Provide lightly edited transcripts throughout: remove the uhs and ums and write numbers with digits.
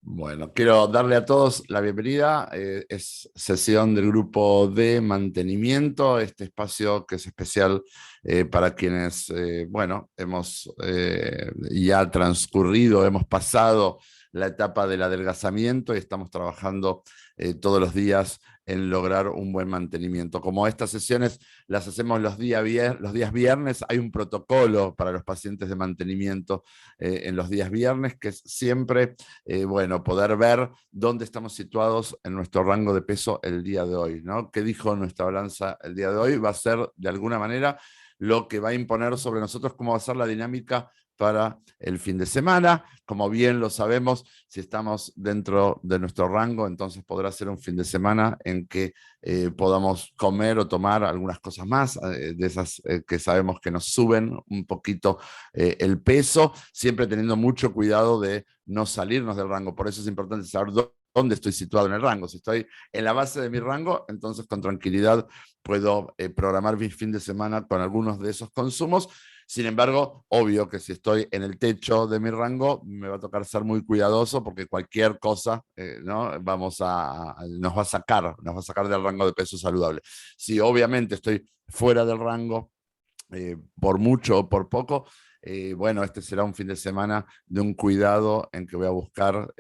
Bueno, quiero darle a todos la bienvenida. Es sesión del grupo de mantenimiento, este espacio que es especial para quienes, bueno, hemos ya transcurrido, hemos pasado la etapa del adelgazamiento y estamos trabajando todos los días en lograr un buen mantenimiento. Como estas sesiones las hacemos los días viernes, hay un protocolo para los pacientes de mantenimiento en los días viernes, que es siempre bueno, poder ver dónde estamos situados en nuestro rango de peso el día de hoy, ¿no? ¿Qué dijo nuestra balanza el día de hoy? Va a ser, de alguna manera, lo que va a imponer sobre nosotros cómo va a ser la dinámica para el fin de semana. Como bien lo sabemos, si estamos dentro de nuestro rango, entonces podrá ser un fin de semana en que podamos comer o tomar algunas cosas más, de esas que sabemos que nos suben un poquito el peso, siempre teniendo mucho cuidado de no salirnos del rango. Por eso es importante saber dónde estoy situado en el rango. Si estoy en la base de mi rango, entonces con tranquilidad puedo programar mi fin de semana con algunos de esos consumos. Sin embargo, obvio que si estoy en el techo de mi rango, me va a tocar ser muy cuidadoso porque cualquier cosa ¿no? nos va a sacar del rango de peso saludable. Si obviamente estoy fuera del rango, por mucho o por poco, bueno, este será un fin de semana de un cuidado en que voy a buscar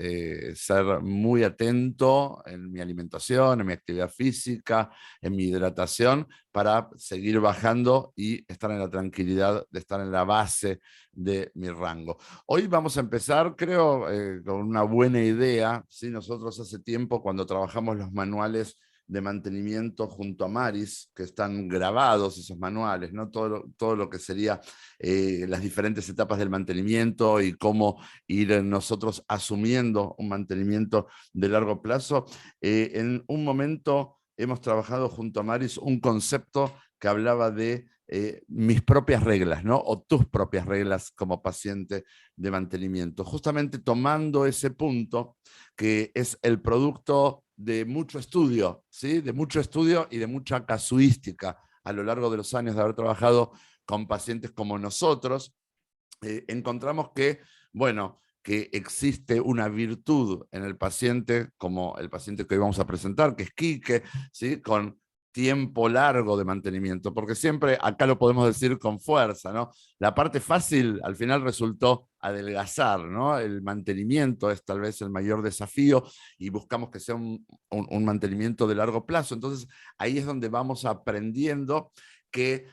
ser muy atento en mi alimentación, en mi actividad física, en mi hidratación, para seguir bajando y estar en la tranquilidad de estar en la base de mi rango. Hoy vamos a empezar, creo, con una buena idea. ¿Sí? Nosotros hace tiempo, cuando trabajamos los manuales de mantenimiento junto a Maris, que están grabados esos manuales, ¿no? Todo lo que sería las diferentes etapas del mantenimiento y cómo ir nosotros asumiendo un mantenimiento de largo plazo. En un momento hemos trabajado junto a Maris un concepto que hablaba de mis propias reglas, ¿no? O tus propias reglas como paciente de mantenimiento. Justamente tomando ese punto, que es el producto de mucho estudio, ¿sí? De mucho estudio y de mucha casuística a lo largo de los años de haber trabajado con pacientes como nosotros, encontramos que, bueno, que existe una virtud en el paciente, como el paciente que hoy vamos a presentar, que es Quique, ¿sí? Con tiempo largo de mantenimiento, porque siempre acá lo podemos decir con fuerza, ¿no? La parte fácil al final resultó adelgazar, ¿no? El mantenimiento es tal vez el mayor desafío y buscamos que sea un mantenimiento de largo plazo. Entonces ahí es donde vamos aprendiendo que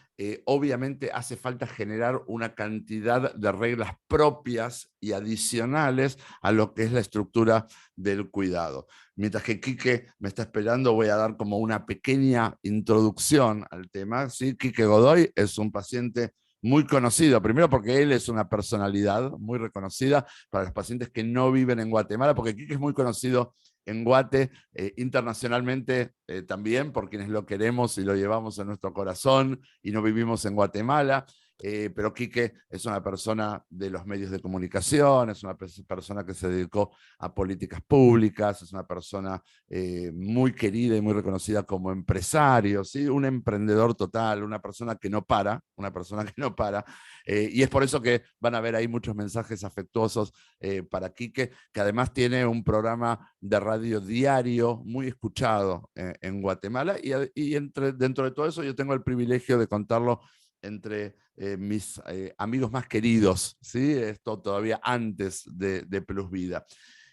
obviamente hace falta generar una cantidad de reglas propias y adicionales a lo que es la estructura del cuidado. Mientras que Quique me está esperando, voy a dar como una pequeña introducción al tema. ¿Sí? Quique Godoy es un paciente muy conocido, primero porque él es una personalidad muy reconocida para los pacientes que no viven en Guatemala, porque Quique es muy conocido en Guate, internacionalmente también, por quienes lo queremos y lo llevamos en nuestro corazón y no vivimos en Guatemala. Pero Quique es una persona de los medios de comunicación, es una persona que se dedicó a políticas públicas, es una persona muy querida y muy reconocida como empresario, ¿sí? Un emprendedor total, una persona que no para, una persona que no para. Y es por eso que van a ver ahí muchos mensajes afectuosos para Quique, que además tiene un programa de radio diario muy escuchado en Guatemala, y dentro de todo eso yo tengo el privilegio de contarlo entre mis amigos más queridos, ¿sí? Esto todavía antes de Plus Vida.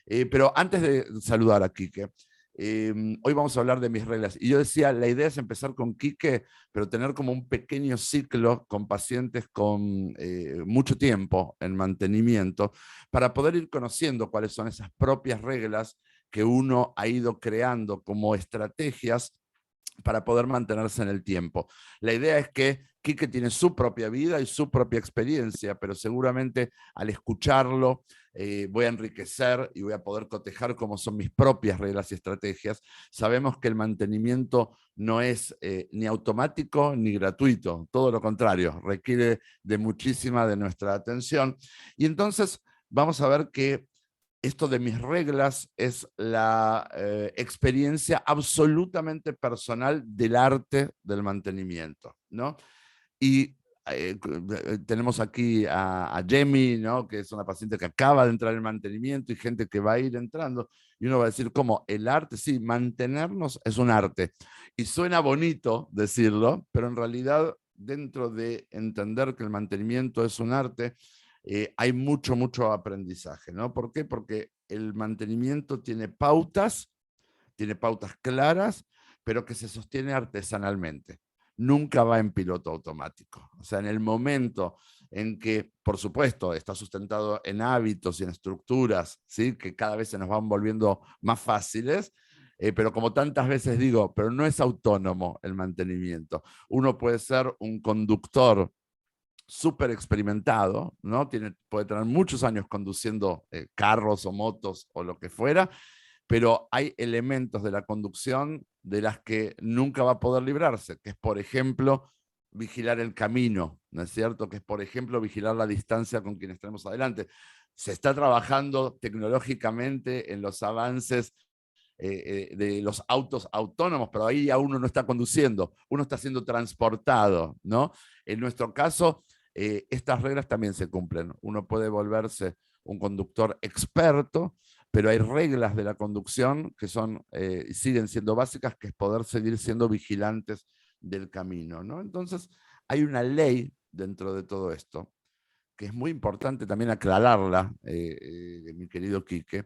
Pero antes de saludar a Quique, hoy vamos a hablar de mis reglas. Y yo decía, la idea es empezar con Quique, pero tener como un pequeño ciclo con pacientes con mucho tiempo en mantenimiento, para poder ir conociendo cuáles son esas propias reglas que uno ha ido creando como estrategias para poder mantenerse en el tiempo. La idea es que Quique tiene su propia vida y su propia experiencia, pero seguramente al escucharlo voy a enriquecer y voy a poder cotejar cómo son mis propias reglas y estrategias. Sabemos que el mantenimiento no es ni automático ni gratuito, todo lo contrario, requiere de muchísima de nuestra atención. Y entonces vamos a ver que esto de mis reglas es la experiencia absolutamente personal del arte del mantenimiento, ¿no? Y tenemos aquí a Yemi, ¿no? Que es una paciente que acaba de entrar en mantenimiento y gente que va a ir entrando. Y uno va a decir, ¿cómo? El arte, sí, mantenernos es un arte. Y suena bonito decirlo, pero en realidad, dentro de entender que el mantenimiento es un arte, hay mucho, mucho aprendizaje, ¿no? ¿Por qué? Porque el mantenimiento tiene pautas claras, pero que se sostiene artesanalmente. Nunca va en piloto automático. O sea, en el momento en que, por supuesto, está sustentado en hábitos y en estructuras, ¿sí? Que cada vez se nos van volviendo más fáciles, pero como tantas veces digo, pero no es autónomo el mantenimiento. Uno puede ser un conductor súper experimentado, ¿no? Puede tener muchos años conduciendo carros o motos o lo que fuera, pero hay elementos de la conducción de las que nunca va a poder librarse, que es, por ejemplo, vigilar el camino, ¿no es cierto? Que es, por ejemplo, vigilar la distancia con quienes tenemos adelante. Se está trabajando tecnológicamente en los avances de los autos autónomos, pero ahí ya uno no está conduciendo, uno está siendo transportado, ¿no? En nuestro caso, estas reglas también se cumplen. Uno puede volverse un conductor experto, pero hay reglas de la conducción que son, siguen siendo básicas, que es poder seguir siendo vigilantes del camino, ¿no? Entonces, hay una ley dentro de todo esto, que es muy importante también aclararla, mi querido Quique,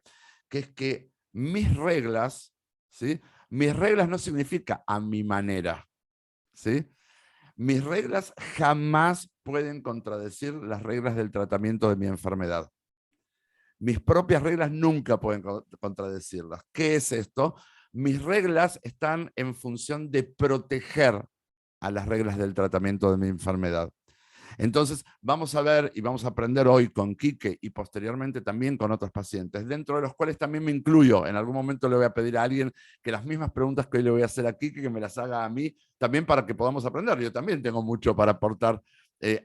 que es que mis reglas, ¿sí? Mis reglas no significa a mi manera, ¿sí? Mis reglas jamás pueden contradecir las reglas del tratamiento de mi enfermedad. Mis propias reglas nunca pueden contradecirlas. ¿Qué es esto? Mis reglas están en función de proteger a las reglas del tratamiento de mi enfermedad. Entonces, vamos a ver y vamos a aprender hoy con Quique y posteriormente también con otros pacientes, dentro de los cuales también me incluyo. En algún momento le voy a pedir a alguien que las mismas preguntas que hoy le voy a hacer a Quique, que me las haga a mí, también para que podamos aprender. Yo también tengo mucho para aportar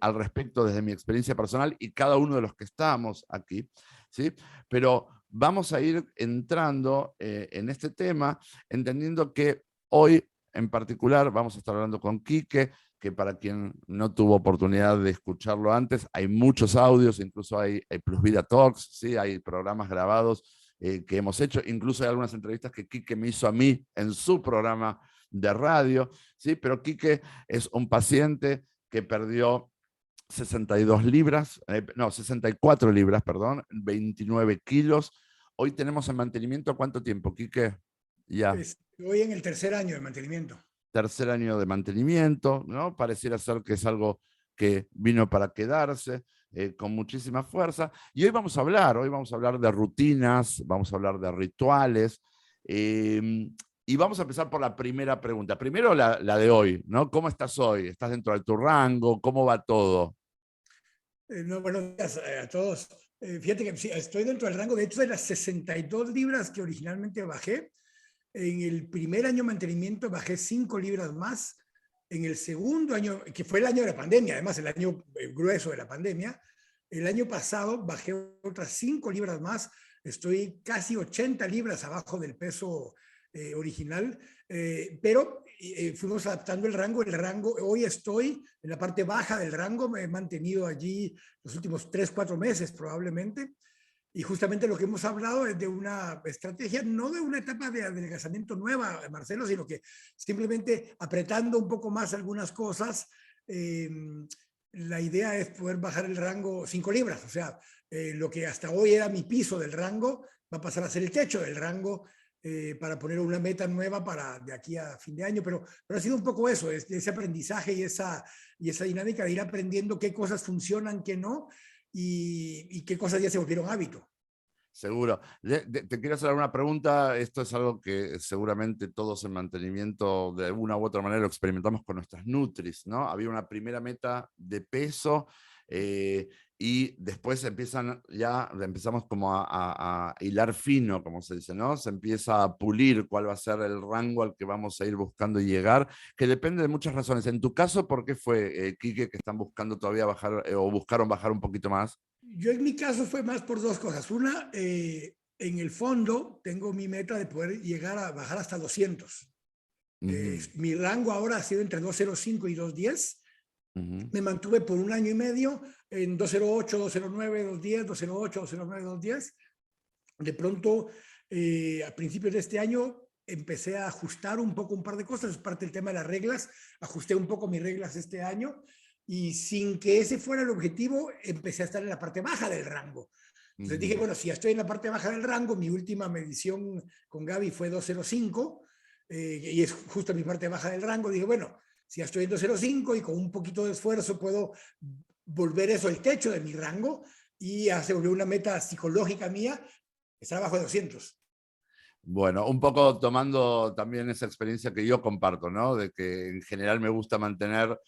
al respecto desde mi experiencia personal y cada uno de los que estamos aquí, ¿sí? Pero vamos a ir entrando en este tema, entendiendo que hoy en particular vamos a estar hablando con Quique, que para quien no tuvo oportunidad de escucharlo antes, hay muchos audios, incluso hay Plus Vida Talks, ¿sí? Hay programas grabados que hemos hecho, incluso hay algunas entrevistas que Quique me hizo a mí en su programa de radio, ¿sí? Pero Quique es un paciente que perdió 62 libras, no, 64 libras, perdón, 29 kilos. Hoy tenemos en mantenimiento, ¿cuánto tiempo, Quique? Ya. Estoy en el tercer año de mantenimiento. Tercer año de mantenimiento, ¿no? Pareciera ser que es algo que vino para quedarse, con muchísima fuerza. Y hoy vamos a hablar de rutinas, vamos a hablar de rituales, y vamos a empezar por la primera pregunta. Primero la de hoy, ¿no? ¿Cómo estás hoy? ¿Estás dentro de tu rango? ¿Cómo va todo? No, buenos días a todos. Fíjate que sí, estoy dentro del rango, de hecho, de las 62 libras que originalmente bajé. En el primer año de mantenimiento bajé 5 libras más. En el segundo año, que fue el año de la pandemia, además el año grueso de la pandemia, el año pasado bajé otras 5 libras más. Estoy casi 80 libras abajo del peso original, pero fuimos adaptando el rango. El rango, hoy estoy en la parte baja del rango, me he mantenido allí los últimos 3, 4 meses probablemente. Y justamente lo que hemos hablado es de una estrategia, no de una etapa de adelgazamiento nueva, Marcelo, sino que simplemente apretando un poco más algunas cosas. La idea es poder bajar el rango 5 libras, o sea, lo que hasta hoy era mi piso del rango va a pasar a ser el techo del rango, para poner una meta nueva para de aquí a fin de año, pero ha sido un poco eso, ese aprendizaje y esa dinámica de ir aprendiendo qué cosas funcionan, qué no, y qué cosas ya se volvieron hábito. Seguro. Te quiero hacer una pregunta. Esto es algo que seguramente todos en mantenimiento de alguna u otra manera lo experimentamos con nuestras Nutris, ¿no? Había una primera meta de peso, y después empezamos como a hilar fino, como se dice, ¿no? Se empieza a pulir cuál va a ser el rango al que vamos a ir buscando llegar, que depende de muchas razones. En tu caso, ¿por qué fue, Quique, que están buscando todavía bajar, o buscaron bajar un poquito más? Yo en mi caso fue más por dos cosas. Una, en el fondo tengo mi meta de poder llegar a bajar hasta 200. Ujú. Mi rango ahora ha sido entre 205 y 210. Ujú. Me mantuve por un año y medio en 208, 209, 210, 208, 209, 210. De pronto, a principios de este año, empecé a ajustar un poco un par de cosas, es parte del tema de las reglas, ajusté un poco mis reglas este año y sin que ese fuera el objetivo, empecé a estar en la parte baja del rango. Entonces dije, Ujú. bueno, si ya estoy en la parte baja del rango, mi última medición con Gaby fue 205, y es justo mi parte baja del rango, dije, bueno, si ya estoy en 205 y con un poquito de esfuerzo puedo volver eso el techo de mi rango, y ya se volvió una meta psicológica mía estar abajo de 200. Bueno, un poco tomando también esa experiencia que yo comparto, ¿no? De que en general me gusta mantener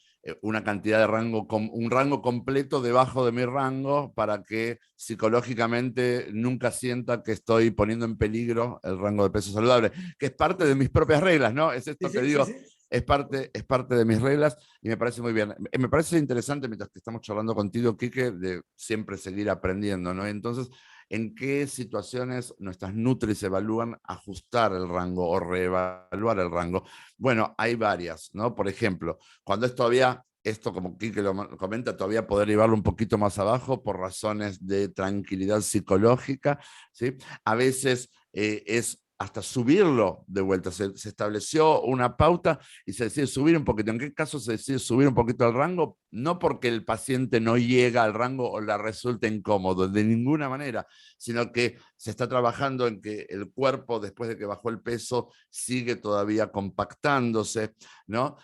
una cantidad de rango, un rango completo debajo de mi rango para que psicológicamente nunca sienta que estoy poniendo en peligro el rango de peso saludable, que es parte de mis propias reglas, ¿no? Es Sí, esto que sí, sí, digo, sí. es parte de mis reglas y me parece muy bien. Me parece interesante mientras que estamos charlando contigo, Quique, de siempre seguir aprendiendo, ¿no? Entonces, ¿en qué situaciones nuestras nutris evalúan ajustar el rango o reevaluar el rango? Bueno, hay varias, ¿no? Por ejemplo, cuando es todavía, esto como Quique lo comenta, todavía poder llevarlo un poquito más abajo por razones de tranquilidad psicológica, ¿sí? A veces es hasta subirlo de vuelta. Se estableció una pauta y se decide subir un poquito. ¿En qué caso se decide subir un poquito el rango? No porque el paciente no llega al rango o le resulte incómodo, de ninguna manera, sino que se está trabajando en que el cuerpo, después de que bajó el peso, sigue todavía compactándose, ¿no?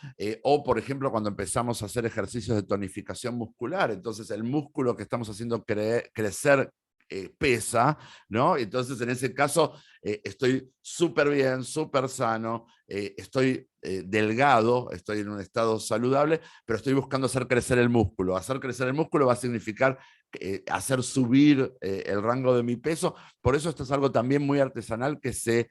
O, por ejemplo, cuando empezamos a hacer ejercicios de tonificación muscular, entonces el músculo que estamos haciendo crecer pesa, ¿no? Entonces, en ese caso, estoy súper bien, súper sano, estoy delgado, estoy en un estado saludable, pero estoy buscando hacer crecer el músculo. Hacer crecer el músculo va a significar hacer subir el rango de mi peso. Por eso esto es algo también muy artesanal que se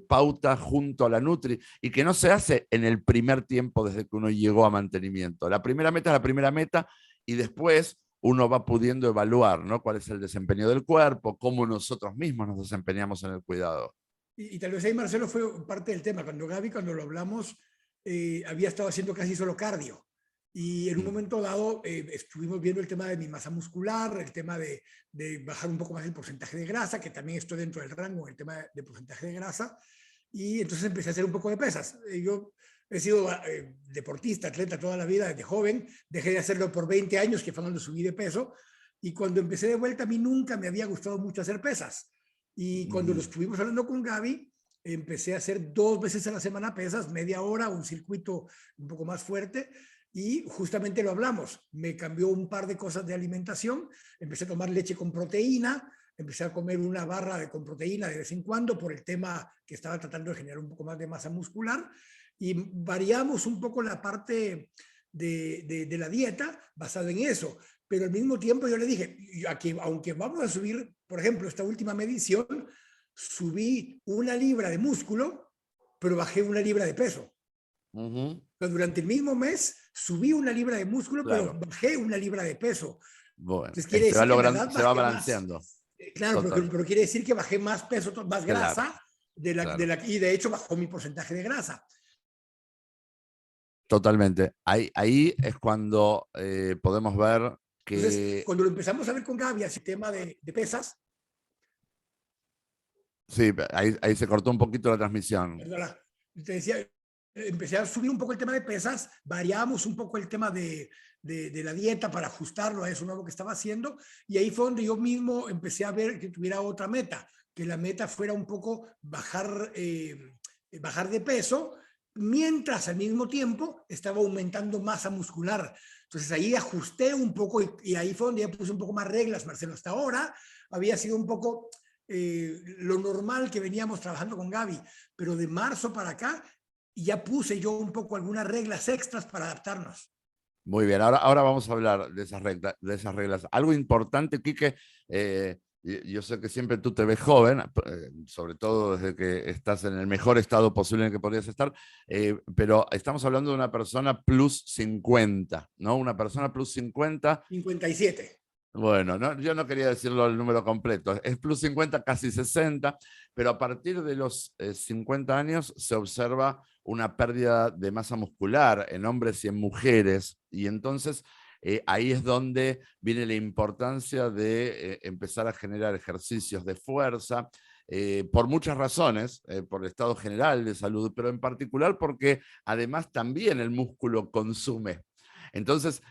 pauta junto a la Nutri y que no se hace en el primer tiempo desde que uno llegó a mantenimiento. La primera meta es la primera meta y después uno va pudiendo evaluar, ¿no? Cuál es el desempeño del cuerpo, cómo nosotros mismos nos desempeñamos en el cuidado. Y tal vez ahí Marcelo fue parte del tema. Cuando Gaby, cuando lo hablamos, había estado haciendo casi solo cardio. Y en un Mm. momento dado estuvimos viendo el tema de mi masa muscular, el tema de bajar un poco más el porcentaje de grasa, que también estoy dentro del rango, el tema de porcentaje de grasa. Y entonces empecé a hacer un poco de pesas. Yo he sido deportista, atleta toda la vida, desde joven. Dejé de hacerlo por 20 años, que fue cuando subí de peso. Y cuando empecé de vuelta, a mí nunca me había gustado mucho hacer pesas. Y cuando lo Mm. estuvimos hablando con Gaby, empecé a hacer 2 veces a la semana pesas, media hora, un circuito un poco más fuerte. Y justamente lo hablamos. Me cambió un par de cosas de alimentación. Empecé a tomar leche con proteína, empecé a comer una barra con proteína de vez en cuando por el tema que estaba tratando de generar un poco más de masa muscular, y variamos un poco la parte de la dieta basado en eso. Pero al mismo tiempo yo le dije, aquí, aunque vamos a subir, por ejemplo, esta última medición, subí 1 libra de músculo, pero bajé 1 libra de peso. Ujú. Pero durante el mismo mes subí 1 libra de músculo, pero Claro. bajé 1 libra de peso. Bueno, Entonces quiere se va decir que en logrando, verdad se va bajé más. balanceando. Claro, Total. pero quiere decir que bajé más peso, más Claro, grasa, claro. y de hecho bajó mi porcentaje de grasa. Totalmente. Ahí es cuando podemos ver Entonces, que, cuando lo empezamos a ver con Gaby, ese tema de pesas, sí, ahí se cortó un poquito la transmisión. perdona, te decía, empecé a subir un poco el tema de pesas, variamos un poco el tema de la dieta para ajustarlo a eso nuevo que estaba haciendo, y ahí fue donde yo mismo empecé a ver que tuviera otra meta, que la meta fuera un poco bajar de peso, mientras al mismo tiempo estaba aumentando masa muscular. Entonces ahí ajusté un poco y ahí fue donde ya puse un poco más reglas, Marcelo. Hasta ahora había sido un poco lo normal que veníamos trabajando con Gaby, pero de marzo para acá ya puse yo un poco algunas reglas extras para adaptarnos. Muy bien, ahora vamos a hablar de esas reglas. Algo importante, Quique, yo sé que siempre tú te ves joven, sobre todo desde que estás en el mejor estado posible en el que podrías estar, pero estamos hablando de una persona plus 50, ¿no? Una persona plus 50. 57. Bueno, yo no quería decirlo el número completo, es plus 50, casi 60, pero a partir de los 50 años se observa una pérdida de masa muscular en hombres y en mujeres, y entonces ahí es donde viene la importancia de empezar a generar ejercicios de fuerza, por muchas razones, por el estado general de salud, pero en particular porque además también el músculo consume. Entonces,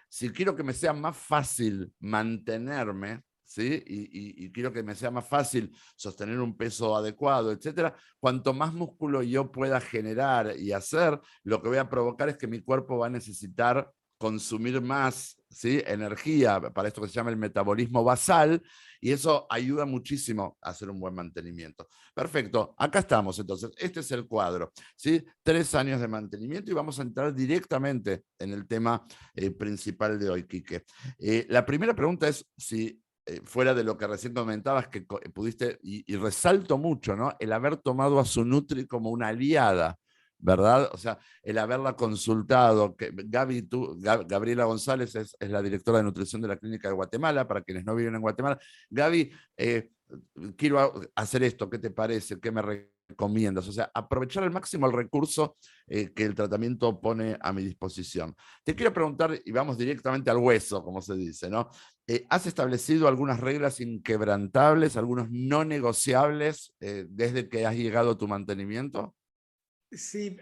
si quiero que me sea más fácil mantenerme, ¿sí? Y quiero que me sea más fácil sostener un peso adecuado, etcétera, cuanto más músculo yo pueda generar y hacer, lo que voy a provocar es que mi cuerpo va a necesitar consumir más, ¿sí? Energía para esto que se llama el metabolismo basal, y eso ayuda muchísimo a hacer un buen mantenimiento. Perfecto, acá estamos entonces. Este es el cuadro, ¿sí? 3 años de mantenimiento y vamos a entrar directamente en el tema principal de hoy, Quique. La primera pregunta es si, fuera de lo que recién comentabas, que pudiste, y resalto mucho, ¿no? El haber tomado a su Nutri como una aliada, ¿verdad? O sea, el haberla consultado. Que Gabriela González es la directora de nutrición de la Clínica de Guatemala, para quienes no viven en Guatemala. Gaby, quiero hacer esto, ¿qué te parece? ¿Qué me recomiendas? O sea, aprovechar al máximo el recurso que el tratamiento pone a mi disposición. Te quiero preguntar, y vamos directamente al hueso, como se dice, ¿no? ¿Has establecido algunas reglas inquebrantables, algunos no negociables desde que has llegado a tu mantenimiento? Sí,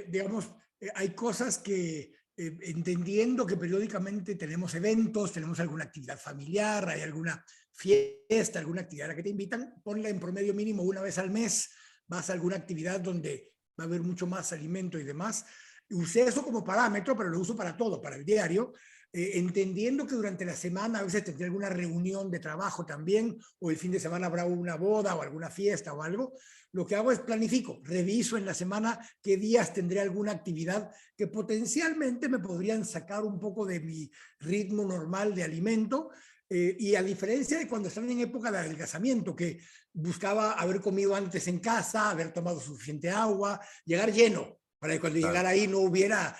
digamos, hay cosas que entendiendo que periódicamente tenemos eventos, tenemos alguna actividad familiar, hay alguna fiesta, alguna actividad a la que te invitan, ponla en promedio mínimo una vez al mes, vas a alguna actividad donde va a haber mucho más alimento y demás. Usé eso como parámetro, pero lo uso para todo, para el diario, entendiendo que durante la semana a veces tendré alguna reunión de trabajo también, o el fin de semana habrá una boda o alguna fiesta o algo. Lo que hago es planifico, reviso en la semana qué días tendré alguna actividad que potencialmente me podrían sacar un poco de mi ritmo normal de alimento. Y a diferencia de cuando estaba en época de adelgazamiento, que buscaba haber comido antes en casa, haber tomado suficiente agua, llegar lleno, para que cuando Claro. llegara ahí no hubiera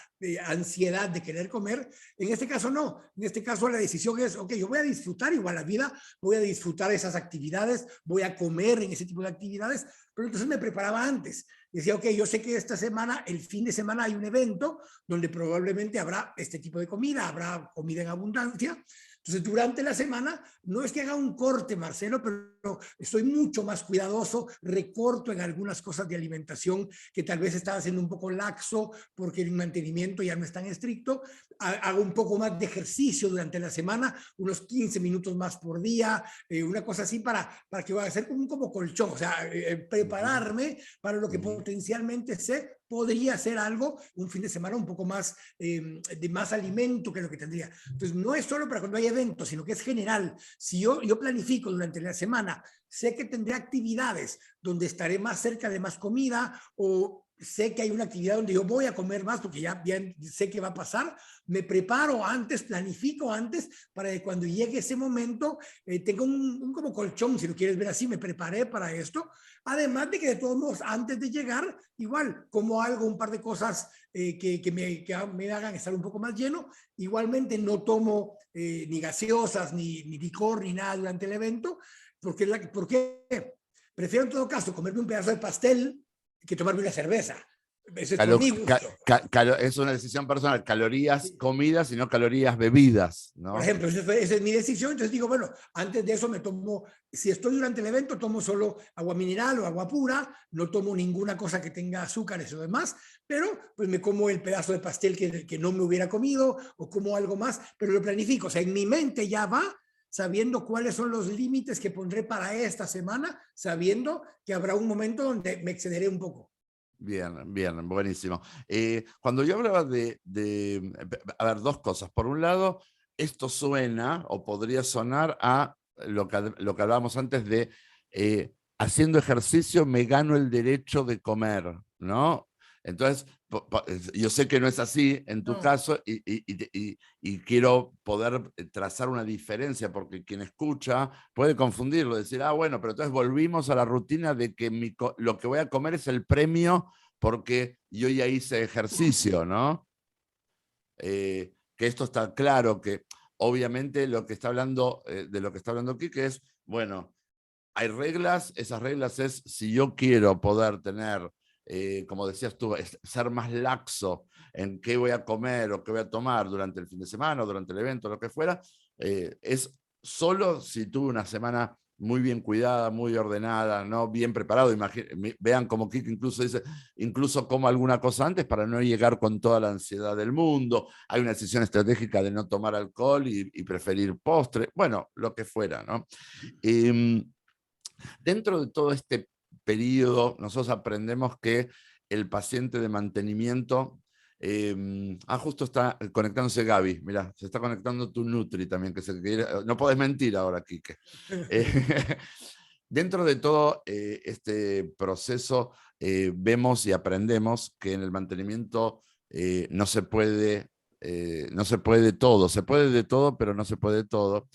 ansiedad de querer comer. En este caso no, en este caso la decisión es, ok, yo voy a disfrutar igual la vida, voy a disfrutar esas actividades, voy a comer en ese tipo de actividades, pero entonces me preparaba antes. Decía, ok, yo sé que esta semana, el fin de semana hay un evento donde probablemente habrá este tipo de comida, habrá comida en abundancia. Entonces, durante la semana, no es que haga un corte, Marcelo, pero estoy mucho más cuidadoso, recorto en algunas cosas de alimentación que tal vez estaba siendo un poco laxo porque el mantenimiento ya no es tan estricto. Hago un poco más de ejercicio durante la semana, unos 15 minutos más por día, una cosa así para que vaya a ser como colchón, o sea, prepararme para lo que potencialmente sé podría ser algo, un fin de semana un poco más de más alimento que lo que tendría. Entonces, no es solo para cuando hay eventos, sino que es general. Si yo planifico durante la semana, sé que tendré actividades donde estaré más cerca de más comida o sé que hay una actividad donde yo voy a comer más porque ya bien sé que va a pasar, me preparo antes, planifico antes para que cuando llegue ese momento tenga un como colchón, si lo quieres ver así, me preparé para esto. Además de que de todos modos, antes de llegar, igual, como algo, un par de cosas que me hagan estar un poco más lleno. Igualmente no tomo ni gaseosas, ni licor, ni nada durante el evento, ¿por qué? Prefiero en todo caso comerme un pedazo de pastel que tomarme una cerveza. Eso es por mi gusto. Es una decisión personal, calorías comidas y no calorías bebidas, Por ¿no? ejemplo, esa es mi decisión. Entonces digo, bueno, antes de eso me tomo, si estoy durante el evento, tomo solo agua mineral o agua pura, no tomo ninguna cosa que tenga azúcares o demás, pero pues me como el pedazo de pastel que no me hubiera comido o como algo más, pero lo planifico. O sea, en mi mente ya va sabiendo cuáles son los límites que pondré para esta semana, sabiendo que habrá un momento donde me excederé un poco. Bien, bien, buenísimo. Cuando yo hablaba a ver, dos cosas. Por un lado, esto suena o podría sonar a lo que hablábamos antes de haciendo ejercicio me gano el derecho de comer, ¿no? Entonces, yo sé que no es así en tu No. caso y quiero poder trazar una diferencia porque quien escucha puede confundirlo, decir, ah, bueno, pero entonces volvimos a la rutina de que lo que voy a comer es el premio porque yo ya hice ejercicio, ¿no? Que esto está claro que obviamente lo que está hablando, de lo que está hablando Quique es, bueno, hay reglas, esas reglas es si yo quiero poder tener, como decías tú, ser más laxo en qué voy a comer o qué voy a tomar durante el fin de semana o durante el evento, lo que fuera, es solo si tuve una semana muy bien cuidada, muy ordenada, ¿no? Bien preparado. Vean como Kike incluso dice, incluso como alguna cosa antes para no llegar con toda la ansiedad del mundo. Hay una decisión estratégica de no tomar alcohol y preferir postre, bueno, lo que fuera, ¿no? Dentro de todo este periodo, nosotros aprendemos que el paciente de mantenimiento, justo está conectándose Gaby, mira, se está conectando tu Nutri también, no podés mentir ahora, Quique. Dentro de todo este proceso, vemos y aprendemos que en el mantenimiento no se puede todo, se puede de todo, pero no se puede todo.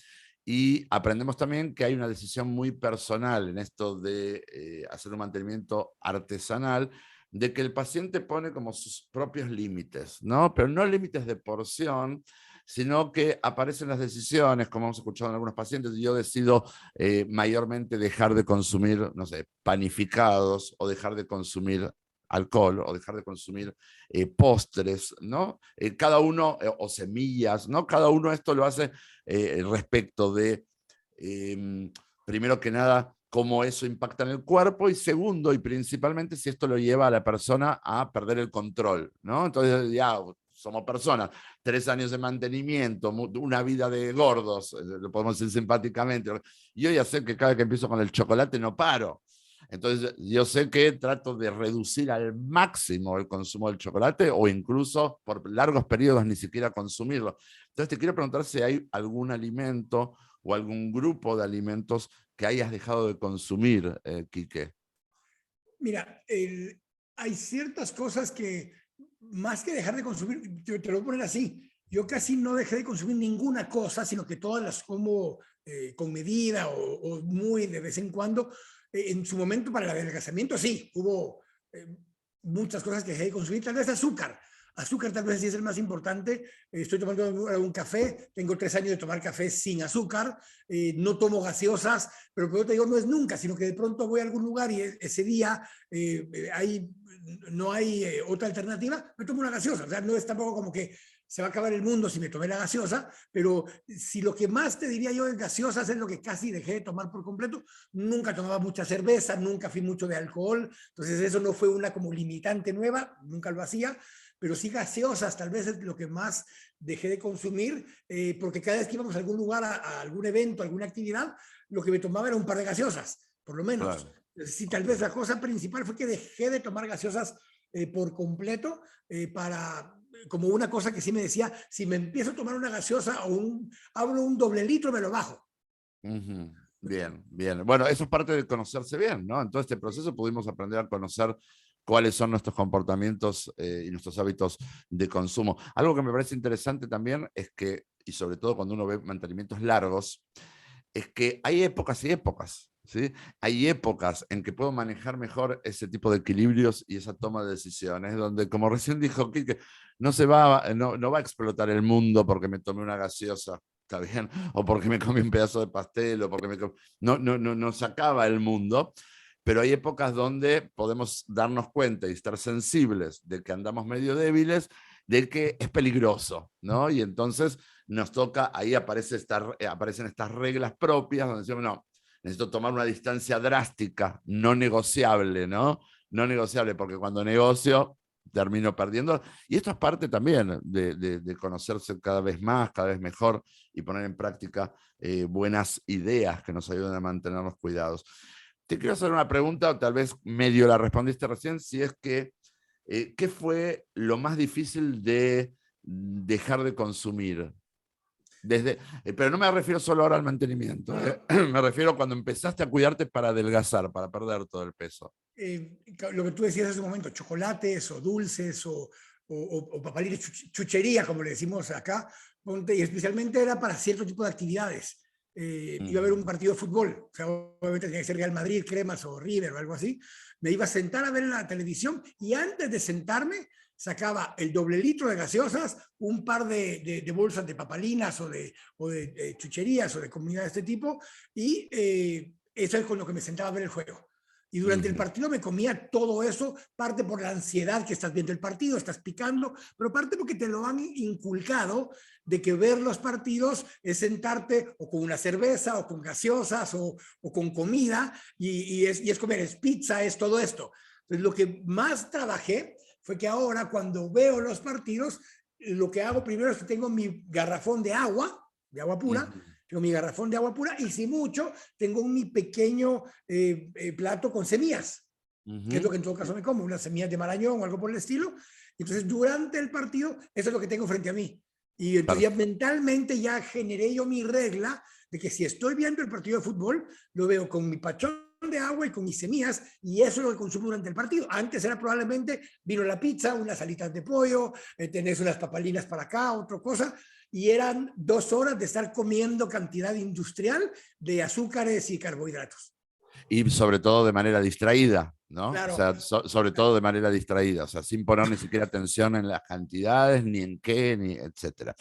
Y aprendemos también que hay una decisión muy personal en esto de hacer un mantenimiento artesanal, de que el paciente pone como sus propios límites, ¿no? Pero no límites de porción, sino que aparecen las decisiones, como hemos escuchado en algunos pacientes, yo decido mayormente dejar de consumir, no sé, panificados o dejar de consumir alcohol o dejar de consumir postres, ¿no? Cada uno, o semillas, ¿no? Cada uno esto lo hace respecto de, primero que nada, cómo eso impacta en el cuerpo y segundo y principalmente si esto lo lleva a la persona a perder el control, ¿no? Entonces ya somos personas, 3 años de mantenimiento, una vida de gordos, lo podemos decir simpáticamente. Yo ya sé que cada vez que empiezo con el chocolate no paro. Entonces, yo sé que trato de reducir al máximo el consumo del chocolate o incluso por largos periodos ni siquiera consumirlo. Entonces, te quiero preguntar si hay algún alimento o algún grupo de alimentos que hayas dejado de consumir, Quique. Mira, hay ciertas cosas que, más que dejar de consumir, te lo voy a poner así, yo casi no dejé de consumir ninguna cosa, sino que todas las como con medida o muy de vez en cuando. En su momento para el adelgazamiento sí, hubo muchas cosas que dejé de consumir, tal vez azúcar. Azúcar tal vez sí es el más importante. Estoy tomando un café, tengo 3 años de tomar café sin azúcar, no tomo gaseosas, pero yo te digo, no es nunca, sino que de pronto voy a algún lugar y ese día no hay otra alternativa, me tomo una gaseosa. O sea, no es tampoco como que se va a acabar el mundo si me tomé la gaseosa, pero si lo que más te diría yo es gaseosas es lo que casi dejé de tomar por completo. Nunca tomaba mucha cerveza, nunca fui mucho de alcohol, entonces eso no fue una como limitante nueva, nunca lo hacía, pero sí gaseosas tal vez es lo que más dejé de consumir, porque cada vez que íbamos a algún lugar, a algún evento, a alguna actividad, lo que me tomaba era un par de gaseosas, por lo menos. Claro. Sí, tal vez la cosa principal fue que dejé de tomar gaseosas por completo para como una cosa que sí me decía, si me empiezo a tomar una gaseosa o abro un doble litro, me lo bajo. Bien, bien. Bueno, eso es parte de conocerse bien, ¿no? En todo este proceso pudimos aprender a conocer cuáles son nuestros comportamientos y nuestros hábitos de consumo. Algo que me parece interesante también es que, y sobre todo cuando uno ve mantenimientos largos, es que hay épocas y épocas, ¿sí? Hay épocas en que puedo manejar mejor ese tipo de equilibrios y esa toma de decisiones, donde, como recién dijo Kike, no va a explotar el mundo porque me tomé una gaseosa, ¿está bien? O porque me comí un pedazo de pastel, o porque no se acaba el mundo, pero hay épocas donde podemos darnos cuenta y estar sensibles de que andamos medio débiles, de que es peligroso, ¿no? Y entonces nos toca, ahí aparecen estas reglas propias donde decimos, no, necesito tomar una distancia drástica, no negociable, ¿no? No negociable, porque cuando negocio termino perdiendo. Y esto es parte también de conocerse cada vez más, cada vez mejor y poner en práctica buenas ideas que nos ayuden a mantener los cuidados. Te quiero hacer una pregunta, tal vez medio la respondiste recién, si es que, ¿qué fue lo más difícil de dejar de consumir? Pero no me refiero solo ahora al mantenimiento, me refiero cuando empezaste a cuidarte para adelgazar, para perder todo el peso. Lo que tú decías hace un momento, chocolates o dulces o papalitos, chuchería, como le decimos acá, y especialmente era para cierto tipo de actividades. Iba a haber un partido de fútbol, o sea, obviamente tenía que ser Real Madrid, Cremas o River o algo así. Me iba a sentar a ver la televisión y antes de sentarme sacaba el doble litro de gaseosas, un par de bolsas de papalinas o de chucherías o de comida de este tipo, y eso es con lo que me sentaba a ver el juego. Y durante el partido me comía todo eso, parte por la ansiedad que estás viendo el partido, estás picando, pero parte porque te lo han inculcado de que ver los partidos es sentarte o con una cerveza o con gaseosas o con comida y es comer, es pizza, es todo esto. Entonces, lo que más trabajé fue que ahora cuando veo los partidos, lo que hago primero es que tengo mi garrafón de agua pura, tengo mi garrafón de agua pura y si mucho, tengo mi pequeño plato con semillas, que es lo que en todo caso me como, unas semillas de marañón o algo por el estilo. Entonces, durante el partido, eso es lo que tengo frente a mí. Y entonces ya mentalmente ya generé yo mi regla de que si estoy viendo el partido de fútbol, lo veo con mi pachón de agua y con mis semillas, y eso es lo que consumo durante el partido. Antes era probablemente vino la pizza, unas alitas de pollo, tenés unas papalinas para acá, otra cosa, y eran 2 horas de estar comiendo cantidad industrial de azúcares y carbohidratos. Y sobre todo de manera distraída, ¿no? O Claro, sea, sobre todo de manera distraída, o sea, sin poner ni siquiera atención en las cantidades, ni en qué, ni etcétera.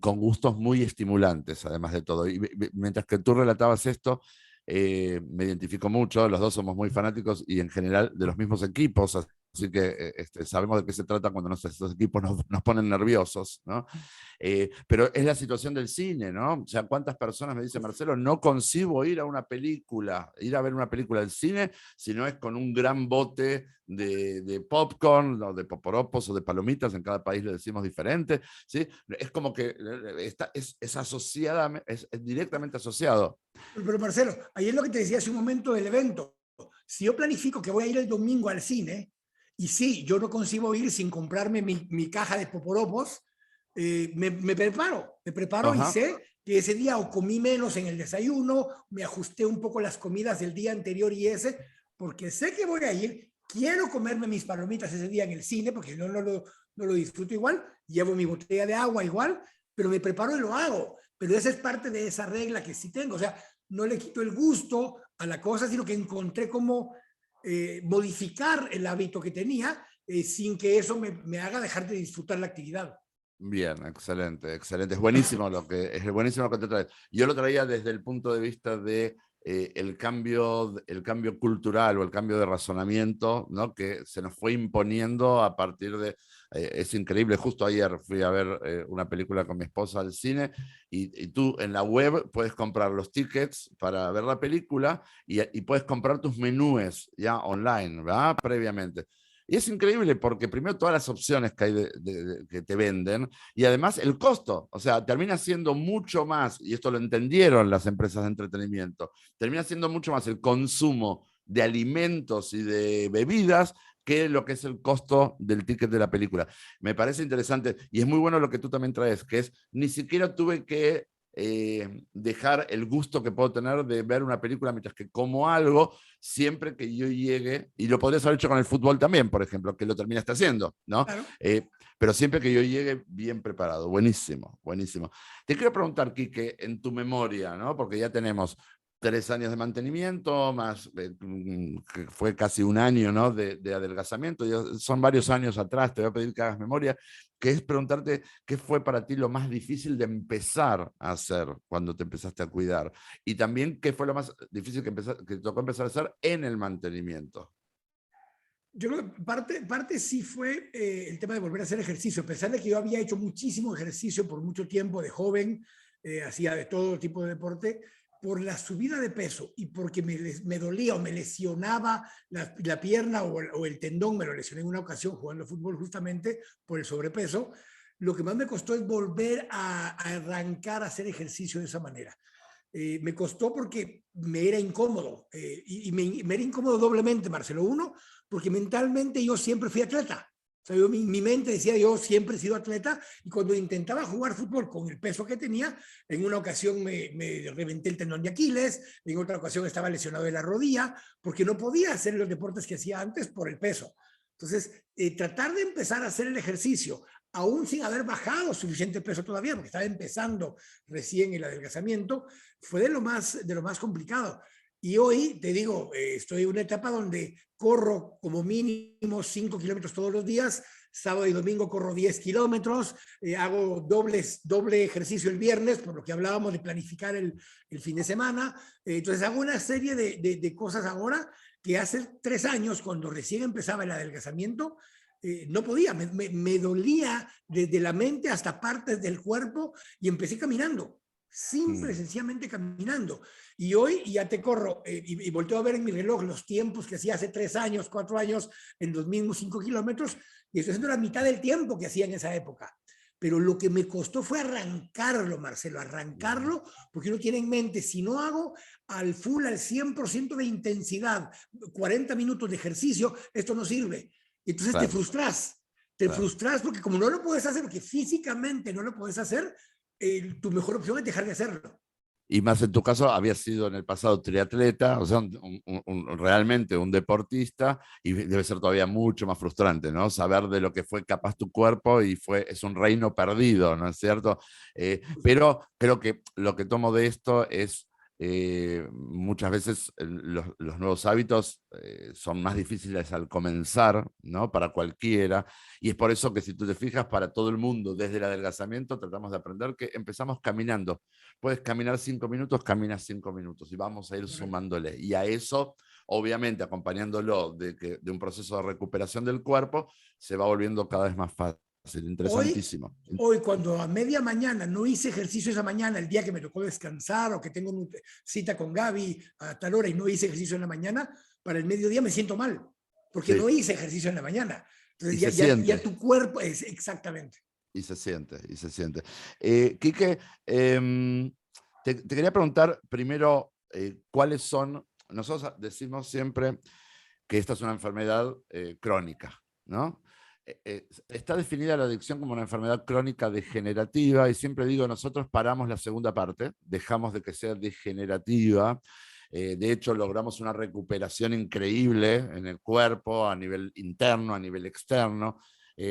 Con gustos muy estimulantes, además de todo. Y mientras que tú relatabas esto, me identifico mucho, los dos somos muy fanáticos y en general de los mismos equipos, así que sabemos de qué se trata cuando nuestros equipos nos ponen nerviosos, ¿no? Pero es la situación del cine, ¿no? O sea, ¿cuántas personas me dice Marcelo, no concibo ir a una película, ir a ver una película del cine, si no es con un gran bote de popcorn, o de poporopos o de palomitas, en cada país le decimos diferente, ¿sí? Es como que es asociada, es directamente asociado. pero Marcelo, ahí es lo que te decía hace un momento del evento. Si yo planifico que voy a ir el domingo al cine, y sí, yo no consigo ir sin comprarme mi caja de poporopos, me preparo y Ajá. sé que ese día o comí menos en el desayuno, me ajusté un poco las comidas del día anterior y ese, porque sé que voy a ir, quiero comerme mis palomitas ese día en el cine, porque si no, no lo disfruto igual, llevo mi botella de agua igual, pero me preparo y lo hago. Pero esa es parte de esa regla que sí tengo. O sea, no le quito el gusto a la cosa, sino que encontré cómo modificar el hábito que tenía sin que eso me haga dejar de disfrutar la actividad. Bien, excelente, excelente. Es buenísimo lo que te traes. Yo lo traía desde el punto de vista de el cambio cultural o el cambio de razonamiento, ¿no? Que se nos fue imponiendo a partir de... es increíble, justo ayer fui a ver una película con mi esposa al cine y tú en la web puedes comprar los tickets para ver la película y puedes comprar tus menúes ya online, ¿verdad? Previamente. Y es increíble porque primero todas las opciones que hay que te venden y además el costo, o sea, termina siendo mucho más, y esto lo entendieron las empresas de entretenimiento, termina siendo mucho más el consumo de alimentos y de bebidas que lo que es el costo del ticket de la película. Me parece interesante y es muy bueno lo que tú también traes, que es ni siquiera tuve que dejar el gusto que puedo tener de ver una película mientras que como algo, siempre que yo llegue, y lo podrías haber hecho con el fútbol también, por ejemplo, que lo terminaste haciendo, ¿no? Claro. Pero siempre que yo llegue bien preparado. Buenísimo, buenísimo. Te quiero preguntar, Quique, en tu memoria, ¿no? Porque ya tenemos 3 años de mantenimiento, más que fue casi un año, ¿no? de adelgazamiento. Son varios años atrás, te voy a pedir que hagas memoria, que es preguntarte qué fue para ti lo más difícil de empezar a hacer cuando te empezaste a cuidar. Y también qué fue lo más difícil que tocó empezar a hacer en el mantenimiento. Yo creo que parte sí fue el tema de volver a hacer ejercicio. A pesar de que yo había hecho muchísimo ejercicio por mucho tiempo de joven, hacía de todo tipo de deporte, por la subida de peso y porque me dolía o me lesionaba la pierna o el tendón, me lo lesioné en una ocasión jugando fútbol justamente por el sobrepeso, lo que más me costó es volver a arrancar a hacer ejercicio de esa manera. Me costó porque me era incómodo y me era incómodo doblemente, Marcelo. Uno, porque mentalmente yo siempre fui atleta. O sea, mi mente decía, yo siempre he sido atleta y cuando intentaba jugar fútbol con el peso que tenía, en una ocasión me reventé el tendón de Aquiles, en otra ocasión estaba lesionado de la rodilla, porque no podía hacer los deportes que hacía antes por el peso. Entonces, tratar de empezar a hacer el ejercicio, aún sin haber bajado suficiente peso todavía, porque estaba empezando recién el adelgazamiento, fue de lo más complicado. Y hoy, te digo, estoy en una etapa donde corro como mínimo 5 kilómetros todos los días, sábado y domingo corro 10 kilómetros, hago doble ejercicio el viernes, por lo que hablábamos de planificar el fin de semana. Entonces hago una serie de cosas ahora que hace 3 años, cuando recién empezaba el adelgazamiento, no podía, me dolía desde la mente hasta partes del cuerpo y empecé caminando, simple, sencillamente caminando. Y hoy ya te corro y volteo a ver en mi reloj los tiempos que hacía hace 3 años, 4 años en los mismos 5 kilómetros y estoy haciendo la mitad del tiempo que hacía en esa época. Pero lo que me costó fue arrancarlo, Marcelo, arrancarlo, porque uno tiene en mente, si no hago al full, al 100% de intensidad, 40 minutos de ejercicio, esto no sirve. Entonces Claro, te claro. frustras porque como no lo puedes hacer, porque físicamente no lo puedes hacer, tu mejor opción es dejar de hacerlo. Y más en tu caso, había sido en el pasado triatleta, o sea, realmente un deportista, y debe ser todavía mucho más frustrante, ¿no? Saber de lo que fue capaz tu cuerpo y es un reino perdido, ¿no es cierto? Pero creo que lo que tomo de esto es muchas veces los nuevos hábitos son más difíciles al comenzar, ¿no? Para cualquiera, y es por eso que si tú te fijas, para todo el mundo, desde el adelgazamiento, tratamos de aprender que empezamos caminando. Puedes caminar 5 minutos, caminas 5 minutos y vamos a ir sumándole. Y a eso, obviamente, acompañándolo de un proceso de recuperación del cuerpo, se va volviendo cada vez más fácil. Hoy, Interesantísimo. hoy cuando a media mañana no hice ejercicio esa mañana, el día que me tocó descansar o que tengo una cita con Gaby a tal hora y no hice ejercicio en la mañana, para el mediodía me siento mal, porque no Sí, hice ejercicio en la mañana. y Entonces se ya siente, tu cuerpo es exactamente. y se siente, y se siente. Quique, te quería preguntar primero cuáles son, nosotros decimos siempre que esta es una enfermedad crónica, ¿no? Está definida la adicción como una enfermedad crónica degenerativa y siempre digo, nosotros paramos la segunda parte, dejamos de que sea degenerativa. De hecho, logramos una recuperación increíble en el cuerpo, a nivel interno, a nivel externo,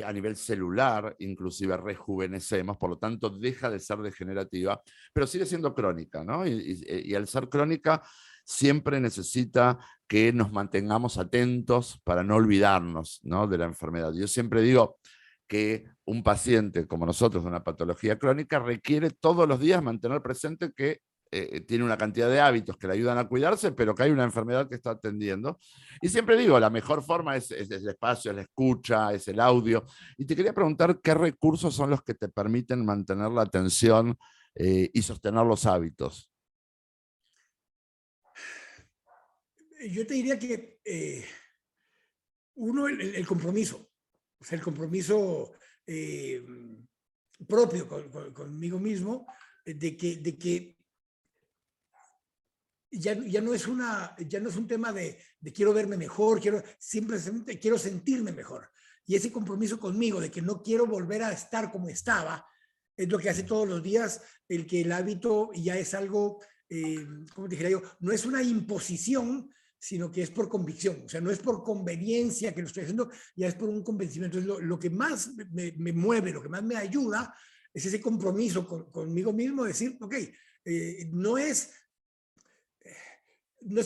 a nivel celular, inclusive rejuvenecemos, por lo tanto deja de ser degenerativa, pero sigue siendo crónica, ¿no? Y al ser crónica, siempre necesita que nos mantengamos atentos para no olvidarnos, ¿no? De la enfermedad. Yo siempre digo que un paciente como nosotros de una patología crónica requiere todos los días mantener presente que tiene una cantidad de hábitos que le ayudan a cuidarse, pero que hay una enfermedad que está atendiendo. Y siempre digo, la mejor forma es el espacio, es la escucha, es el audio. Y te quería preguntar qué recursos son los que te permiten mantener la atención y sostener los hábitos. Yo te diría que uno, el compromiso, o sea, el compromiso propio conmigo mismo, de que ya no es un tema de quiero verme mejor, simplemente quiero sentirme mejor. Y ese compromiso conmigo de que no quiero volver a estar como estaba, es lo que hace todos los días el que el hábito ya es algo, ¿cómo te dijera yo? No es una imposición, sino que es por convicción. O sea, no es por conveniencia que lo estoy haciendo, ya es por un convencimiento. Entonces, lo que más me mueve, lo que más me ayuda, es ese compromiso conmigo mismo, decir, ok, no es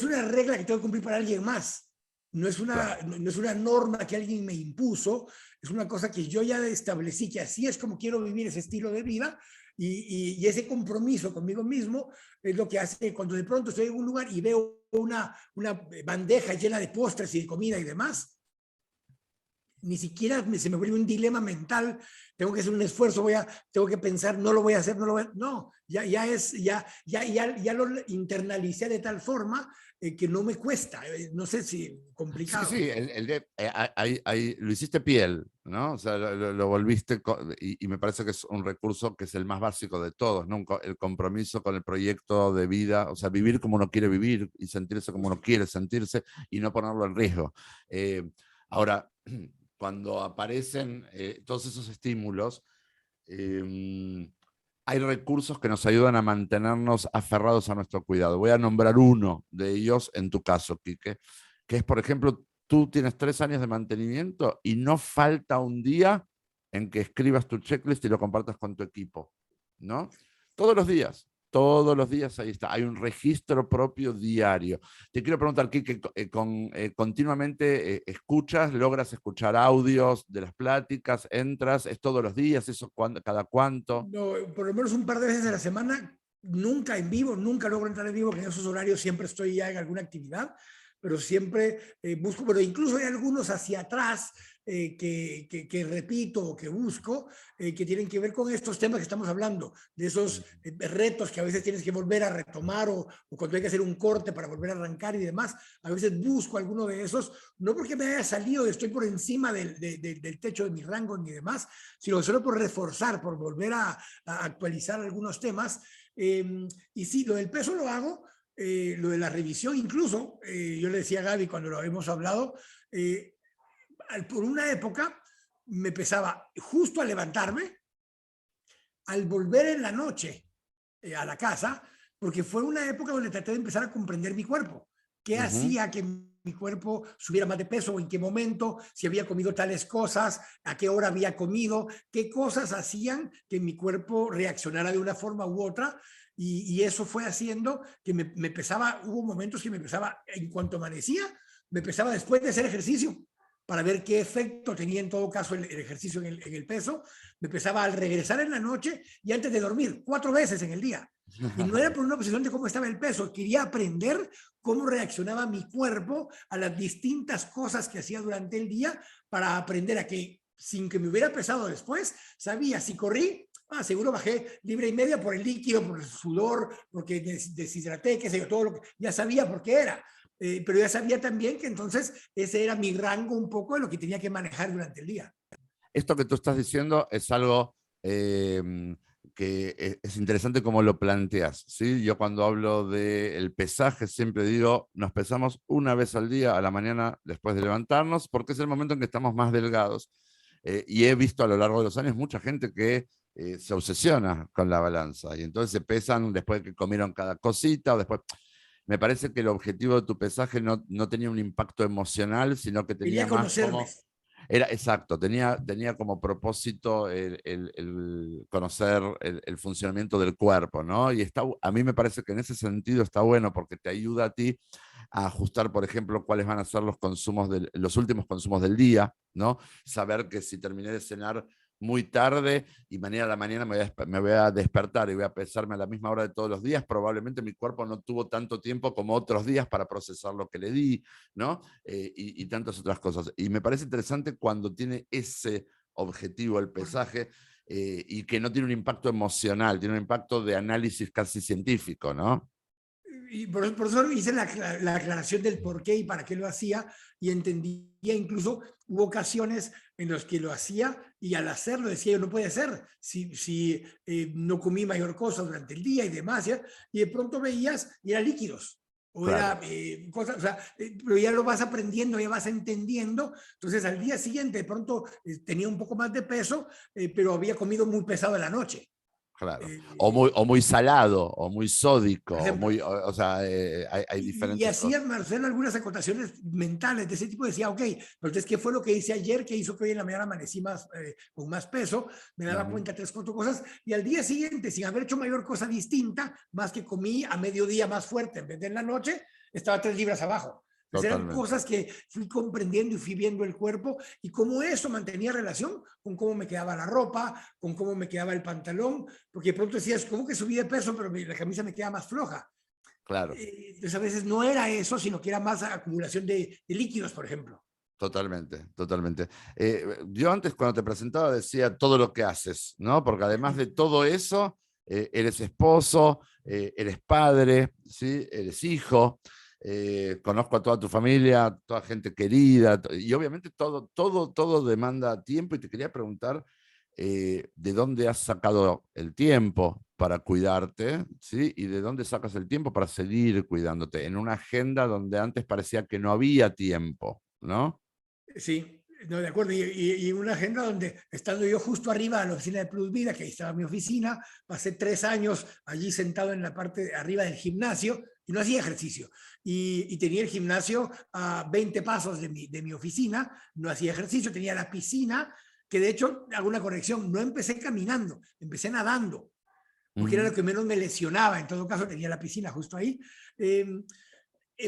una regla que tengo que cumplir para alguien más. Claro. No es una norma que alguien me impuso, es una cosa que yo ya establecí, que así es como quiero vivir ese estilo de vida, y ese compromiso conmigo mismo es lo que hace cuando de pronto estoy en un lugar y veo una bandeja llena de postres y de comida y demás, ni siquiera se me vuelve un dilema mental, tengo que hacer un esfuerzo, tengo que pensar, no lo voy a hacer, no lo voy a, no, ya lo internalicé de tal forma que no me cuesta, no sé si Sí, complicado. sí, lo hiciste piel, ¿no? O sea, lo volviste, y me parece que es un recurso que es el más básico de todos, ¿no? El compromiso con el proyecto de vida, o sea, vivir como uno quiere vivir y sentirse como uno quiere sentirse y no ponerlo en riesgo. Ahora, cuando aparecen todos esos estímulos, hay recursos que nos ayudan a mantenernos aferrados a nuestro cuidado. Voy a nombrar uno de ellos en tu caso, Quique, que es, por ejemplo, tú tienes 3 años de mantenimiento y no falta un día en que escribas tu checklist y lo compartas con tu equipo, ¿no? Todos los días. todos los días ahí está. Hay un registro propio diario. Te quiero preguntar, Kike, continuamente escuchas, logras escuchar audios de las pláticas, entras, es todos los días, eso cada cuánto. No, por lo menos un par de veces a la semana, nunca en vivo, nunca logro entrar en vivo, porque en esos horarios siempre estoy ya en alguna actividad, pero siempre busco, pero incluso hay algunos hacia atrás que repito o que busco, que tienen que ver con estos temas que estamos hablando, de esos retos que a veces tienes que volver a retomar o cuando hay que hacer un corte para volver a arrancar y demás. A veces busco alguno de esos, no porque me haya salido, estoy por encima del techo de mi rango ni demás, sino solo por reforzar, por volver a actualizar algunos temas. Y sí, lo del peso lo hago, lo de la revisión incluso, yo le decía a Gaby cuando lo habíamos hablado, por una época me pesaba justo al levantarme, al volver en la noche a la casa, porque fue una época donde traté de empezar a comprender mi cuerpo. ¿Qué hacía que mi cuerpo subiera más de peso o en qué momento, si había comido tales cosas, a qué hora había comido, qué cosas hacían que mi cuerpo reaccionara de una forma u otra? Y eso fue haciendo que me pesaba, hubo momentos que me pesaba en cuanto amanecía, me pesaba después de hacer ejercicio para ver qué efecto tenía en todo caso el ejercicio en el peso. Me pesaba al regresar en la noche y antes de dormir, 4 veces en el día. Y no era por una obsesión de cómo estaba el peso, quería aprender cómo reaccionaba mi cuerpo a las distintas cosas que hacía durante el día para aprender a que, sin que me hubiera pesado después, sabía si corrí, seguro bajé 1,5 libras por el líquido, por el sudor, porque deshidraté, qué sé yo, todo lo que ya sabía por qué era. Pero ya sabía también que entonces ese era mi rango un poco de lo que tenía que manejar durante el día. Esto que tú estás diciendo es algo que es interesante como lo planteas, ¿sí? Yo cuando hablo del pesaje siempre digo, nos pesamos una vez al día a la mañana después de levantarnos, porque es el momento en que estamos más delgados. Y he visto a lo largo de los años mucha gente que se obsesiona con la balanza y entonces se pesan después de que comieron cada cosita o después... Me parece que el objetivo de tu pesaje no tenía un impacto emocional, sino que tenía Quería más conocerme. como... Era exacto, tenía como propósito el conocer el funcionamiento del cuerpo, ¿no? Y a mí me parece que en ese sentido está bueno porque te ayuda a ti a ajustar, por ejemplo, cuáles van a ser los últimos consumos del día, ¿no? Saber que si terminé de cenar muy tarde y mañana a la mañana me voy a despertar y voy a pesarme a la misma hora de todos los días, probablemente mi cuerpo no tuvo tanto tiempo como otros días para procesar lo que le di, ¿no? Y tantas otras cosas. Y me parece interesante cuando tiene ese objetivo el pesaje y que no tiene un impacto emocional, tiene un impacto de análisis casi científico, ¿no? Y por eso hice la aclaración del por qué y para qué lo hacía y entendía, incluso hubo ocasiones en las que lo hacía y al hacerlo decía yo, no puede ser, si no comí mayor cosa durante el día y demás, ¿ya? Y de pronto veías y eran líquidos. O Claro. era cosas, o sea, pero ya lo vas aprendiendo, ya vas entendiendo. Entonces al día siguiente de pronto tenía un poco más de peso, pero había comido muy pesado en la noche. Claro. Eh, O muy salado, o muy sódico, por ejemplo. o sea, hay Y diferentes hacía cosas. Marcelo algunas acotaciones mentales de ese tipo. Decía, ok, pero entonces, ¿qué fue lo que hice ayer que hizo que hoy en la mañana amanecí más, con más peso? Me daba cuenta de 3, 4 cosas. Y al día siguiente, sin haber hecho mayor cosa distinta, más que comí a mediodía más fuerte en vez de en la noche, estaba 3 libras abajo. Entonces eran Totalmente. cosas que fui comprendiendo y fui viendo el cuerpo y cómo eso mantenía relación con cómo me quedaba la ropa, con cómo me quedaba el pantalón, porque de pronto decías, ¿cómo que subí de peso, pero la camisa me queda más floja? Claro. Entonces a veces no era eso, sino que era más acumulación de líquidos, por ejemplo. Totalmente, totalmente. Yo antes cuando te presentaba decía todo lo que haces, ¿no? Porque además de todo eso, eres esposo, eres padre, ¿sí? Eres hijo, conozco a toda tu familia, toda gente querida, y obviamente todo demanda tiempo y te quería preguntar de dónde has sacado el tiempo para cuidarte, ¿sí? Y de dónde sacas el tiempo para seguir cuidándote en una agenda donde antes parecía que no había tiempo, ¿no? Sí, no, de acuerdo. Y una agenda donde, estando yo justo arriba de la oficina de Plus Vida, que ahí estaba mi oficina, pasé 3 años allí sentado en la parte de arriba del gimnasio y no hacía ejercicio. Y tenía el gimnasio a 20 pasos de mi oficina, no hacía ejercicio, tenía la piscina, que de hecho, hago una corrección, no empecé caminando, empecé nadando. porque era lo que menos me lesionaba. En todo caso, tenía la piscina justo ahí.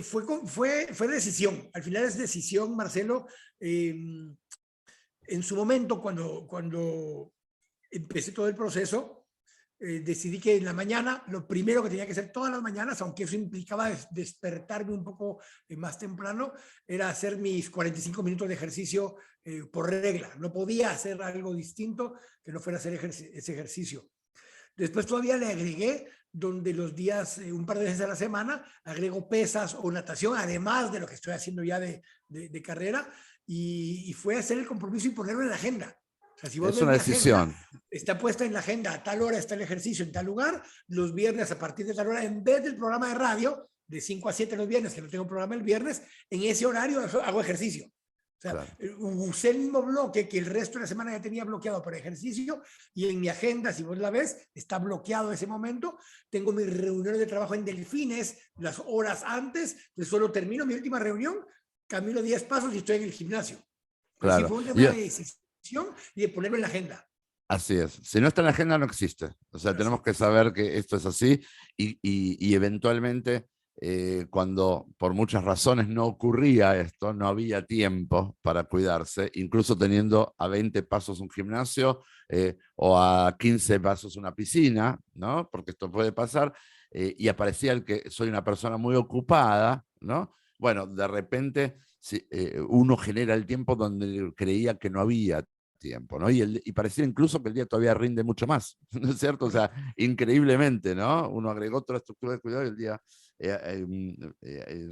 Fue decisión. Al final es decisión, Marcelo. En su momento, cuando empecé todo el proceso, decidí que en la mañana, lo primero que tenía que hacer todas las mañanas, aunque eso implicaba despertarme un poco más temprano, era hacer mis 45 minutos de ejercicio por regla. No podía hacer algo distinto que no fuera hacer ese ejercicio. Después todavía le agregué, donde los días, un par de veces a la semana, agrego pesas o natación, además de lo que estoy haciendo ya de carrera, y fue hacer el compromiso y ponerlo en la agenda. O sea, si vos Es ves una mi agenda, decisión. está puesta en la agenda, a tal hora está el ejercicio en tal lugar, los viernes a partir de tal hora, en vez del programa de radio, de 5 a 7 los viernes, que no tengo programa el viernes, en ese horario hago ejercicio. O sea, Claro. usé el mismo bloque que el resto de la semana ya tenía bloqueado para ejercicio, y en mi agenda, si vos la ves, está bloqueado ese momento. Tengo mis reuniones de trabajo en Delfines las horas antes, pues solo termino mi última reunión, camino 10 pasos y estoy en el gimnasio. Pero sí Claro. fue un tema de decisión y de ponerlo en la agenda. Así es. Si no está en la agenda, no existe. O sea, Así. tenemos que saber que esto es así y eventualmente, cuando por muchas razones no ocurría esto, no había tiempo para cuidarse, incluso teniendo a 20 pasos un gimnasio o a 15 pasos una piscina, ¿no? Porque esto puede pasar, y aparecía el que soy una persona muy ocupada, ¿no? Bueno, de repente uno genera el tiempo donde creía que no había tiempo, ¿no? Y parecía incluso que el día todavía rinde mucho más, ¿no es cierto? O sea, increíblemente, ¿no? Uno agregó otra estructura de cuidado y el día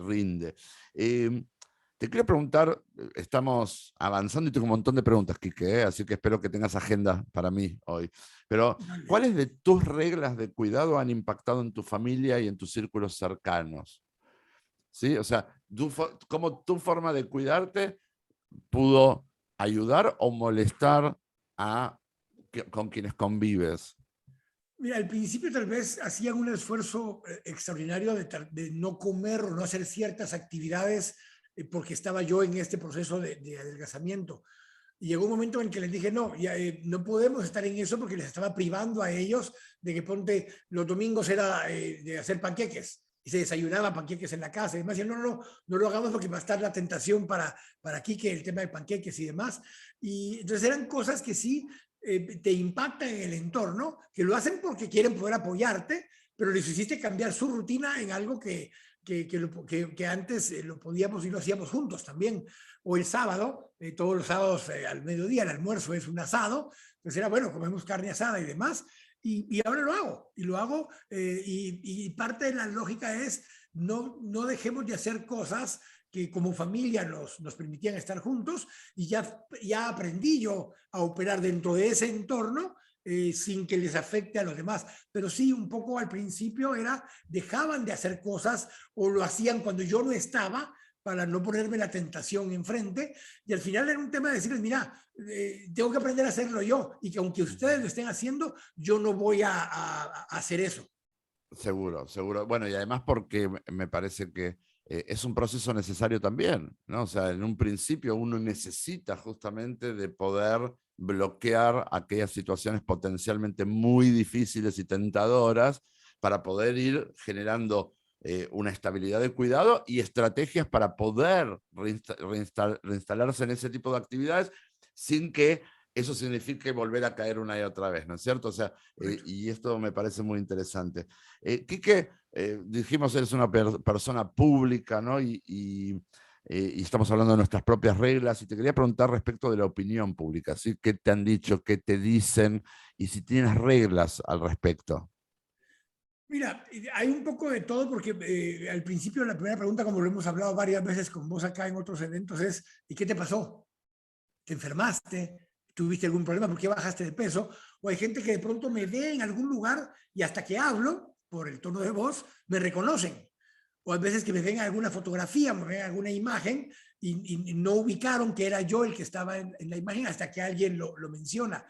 rinde. Te quiero preguntar, estamos avanzando y tengo un montón de preguntas, Quique, así que espero que tengas agenda para mí hoy. Pero, ¿cuáles de tus reglas de cuidado han impactado en tu familia y en tus círculos cercanos? ¿Sí? O sea, ¿cómo tu forma de cuidarte pudo ayudar o molestar con quienes convives? Mira, al principio tal vez hacían un esfuerzo extraordinario de no comer o no hacer ciertas actividades porque estaba yo en este proceso de adelgazamiento. Y llegó un momento en que les dije, no, ya, no podemos estar en eso porque les estaba privando a ellos de que ponte los domingos era de hacer panqueques. Y se desayunaba panqueques en la casa. Y demás, decían, no lo hagamos porque va a estar la tentación para aquí, que el tema de panqueques y demás. Y entonces eran cosas que sí te impactan en el entorno, que lo hacen porque quieren poder apoyarte, pero les hiciste cambiar su rutina en algo que antes lo podíamos y lo hacíamos juntos también. O el sábado, todos los sábados al mediodía, el almuerzo es un asado, entonces era bueno, comemos carne asada y demás, y ahora lo hago, y parte de la lógica es no dejemos de hacer cosas que como familia nos permitían estar juntos, y ya aprendí yo a operar dentro de ese entorno sin que les afecte a los demás. Pero sí, un poco al principio dejaban de hacer cosas o lo hacían cuando yo no estaba para no ponerme la tentación enfrente, y al final era un tema de decirles, mira, tengo que aprender a hacerlo yo, y que aunque ustedes lo estén haciendo, yo no voy a hacer eso. Seguro, seguro. Bueno, y además porque me parece que es un proceso necesario también, ¿no? O sea, en un principio uno necesita justamente de poder bloquear aquellas situaciones potencialmente muy difíciles y tentadoras para poder ir generando una estabilidad de cuidado y estrategias para poder reinstalarse en ese tipo de actividades sin que eso signifique volver a caer una y otra vez, ¿no es cierto? O sea, y esto me parece muy interesante. Quique, dijimos, eres una persona pública, ¿no? Y estamos hablando de nuestras propias reglas, y te quería preguntar respecto de la opinión pública, ¿sí? ¿Qué te han dicho, qué te dicen, y si tienes reglas al respecto? Mira, hay un poco de todo porque al principio la primera pregunta, como lo hemos hablado varias veces con vos acá en otros eventos, es ¿y qué te pasó? ¿Te enfermaste? ¿Tuviste algún problema? ¿Por qué bajaste de peso? O hay gente que de pronto me ve en algún lugar y hasta que hablo, por el tono de voz, me reconocen. O hay veces que me ven alguna fotografía, me ven alguna imagen y no ubicaron que era yo el que estaba en la imagen hasta que alguien lo menciona.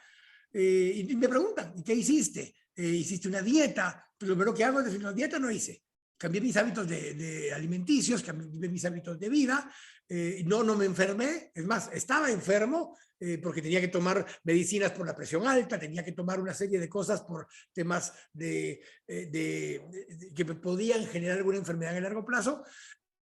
Y me preguntan, ¿y qué hiciste? ¿Hiciste una dieta? Pues lo primero que hago es decir, una dieta no hice. cambié mis hábitos de alimenticios, cambié mis hábitos de vida, no me enfermé, es más, estaba enfermo porque tenía que tomar medicinas por la presión alta, tenía que tomar una serie de cosas por temas que me podían generar alguna enfermedad a largo plazo.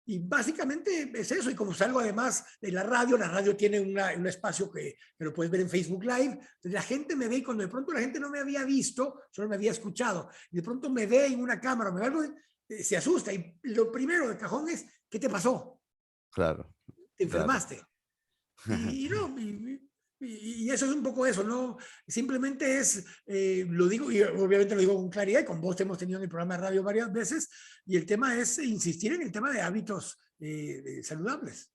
Y básicamente es eso, y como salgo además de la radio tiene un espacio que lo puedes ver en Facebook Live, entonces la gente me ve y cuando de pronto la gente no me había visto, solo me había escuchado, y de pronto me ve en una cámara, me ve algo, se asusta, y lo primero de cajón es, ¿qué te pasó? Claro, ¿Te claro. enfermaste? Y no, y eso es un poco eso, ¿no? Simplemente es, lo digo, y obviamente lo digo con claridad, y con vos te hemos tenido en el programa de radio varias veces, y el tema es insistir en el tema de hábitos saludables.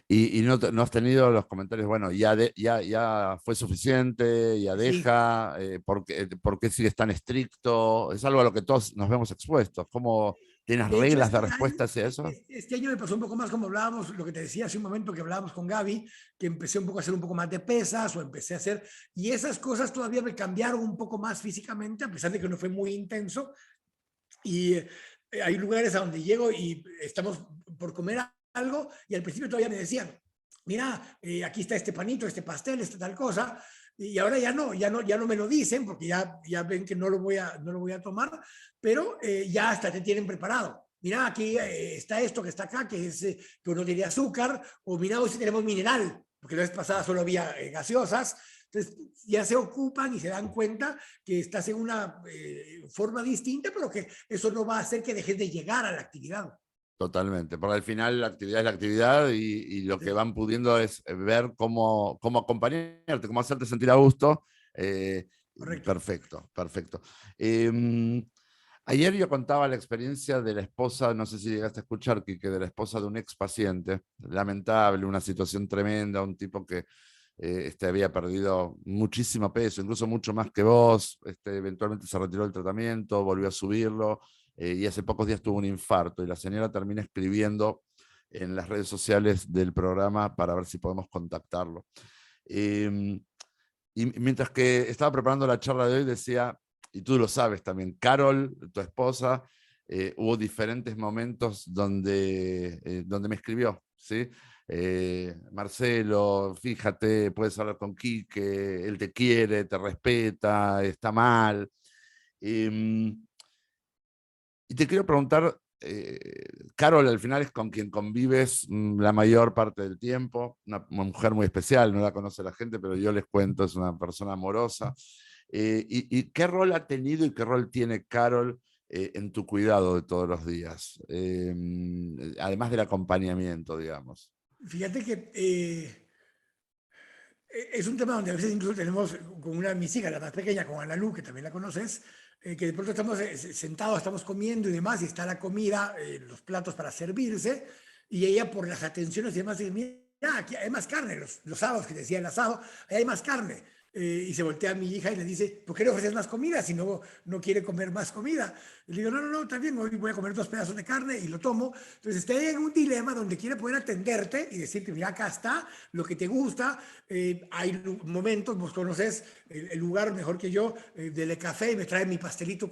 Y no, no has tenido los comentarios, bueno, ya fue suficiente, ya Sí, deja, ¿por qué sigues tan estricto? Es algo a lo que todos nos vemos expuestos. ¿Cómo tienes de hecho, reglas de respuesta hacia eso? este año me pasó un poco más como hablábamos, lo que te decía hace un momento que hablábamos con Gaby, que empecé un poco a hacer un poco más de pesas o empecé a hacer, y esas cosas todavía me cambiaron un poco más físicamente, a pesar de que no fue muy intenso. Y hay lugares a donde llego y estamos por comer algo y al principio todavía me decían, mira, aquí está este panito, este pastel, esta tal cosa, y ahora ya no me lo dicen porque ya ven que no lo voy a tomar, pero ya hasta te tienen preparado. Mira, aquí está esto que está acá, que uno tiene azúcar, o mira, hoy sí tenemos mineral, porque la vez pasada solo había gaseosas. Entonces ya se ocupan y se dan cuenta que estás en una forma distinta, pero que eso no va a hacer que dejes de llegar a la actividad. Totalmente, porque al final la actividad es la actividad y lo que Sí, van pudiendo es ver cómo acompañarte, cómo hacerte sentir a gusto. eh, correcto. Perfecto, perfecto. Eh, Ayer yo contaba la experiencia de la esposa, no sé si llegaste a escuchar, Quique, de la esposa de un ex paciente, lamentable, una situación tremenda, un tipo que había perdido muchísimo peso, incluso mucho más que vos, eventualmente se retiró del tratamiento, volvió a subirlo, y hace pocos días tuvo un infarto, y la señora termina escribiendo en las redes sociales del programa para ver si podemos contactarlo. Eh, y mientras que estaba preparando la charla de hoy, decía, y tú lo sabes también, Carol, tu esposa, hubo diferentes momentos donde me escribió, ¿sí? Marcelo, fíjate, puedes hablar con Quique, él te quiere, te respeta, está mal. Eh, y te quiero preguntar, Carol al final es con quien convives la mayor parte del tiempo, una mujer muy especial, no la conoce la gente, pero yo les cuento, es una persona amorosa. Y qué rol ha tenido y qué rol tiene Carol en tu cuidado de todos los días? Además del acompañamiento, digamos. Fíjate que es un tema donde a veces incluso tenemos con una de mis hijas, la más pequeña, con Ana Lu, que también la conoces, que de pronto estamos sentados, estamos comiendo y demás, y está la comida, los platos para servirse, y ella por las atenciones y demás dice, mira, aquí hay más carne, los sábados que decía el asado, ahí hay más carne. Y se voltea a mi hija y le dice, ¿por qué le ofreces más comida si no quiere comer más comida? Y le digo, no, está bien, hoy voy a comer 2 pedazos de carne y lo tomo. Entonces está en un dilema donde quiere poder atenderte y decirte, mira, acá está lo que te gusta. Hay momentos, vos conoces el lugar mejor que yo, del café, y me trae mi pastelito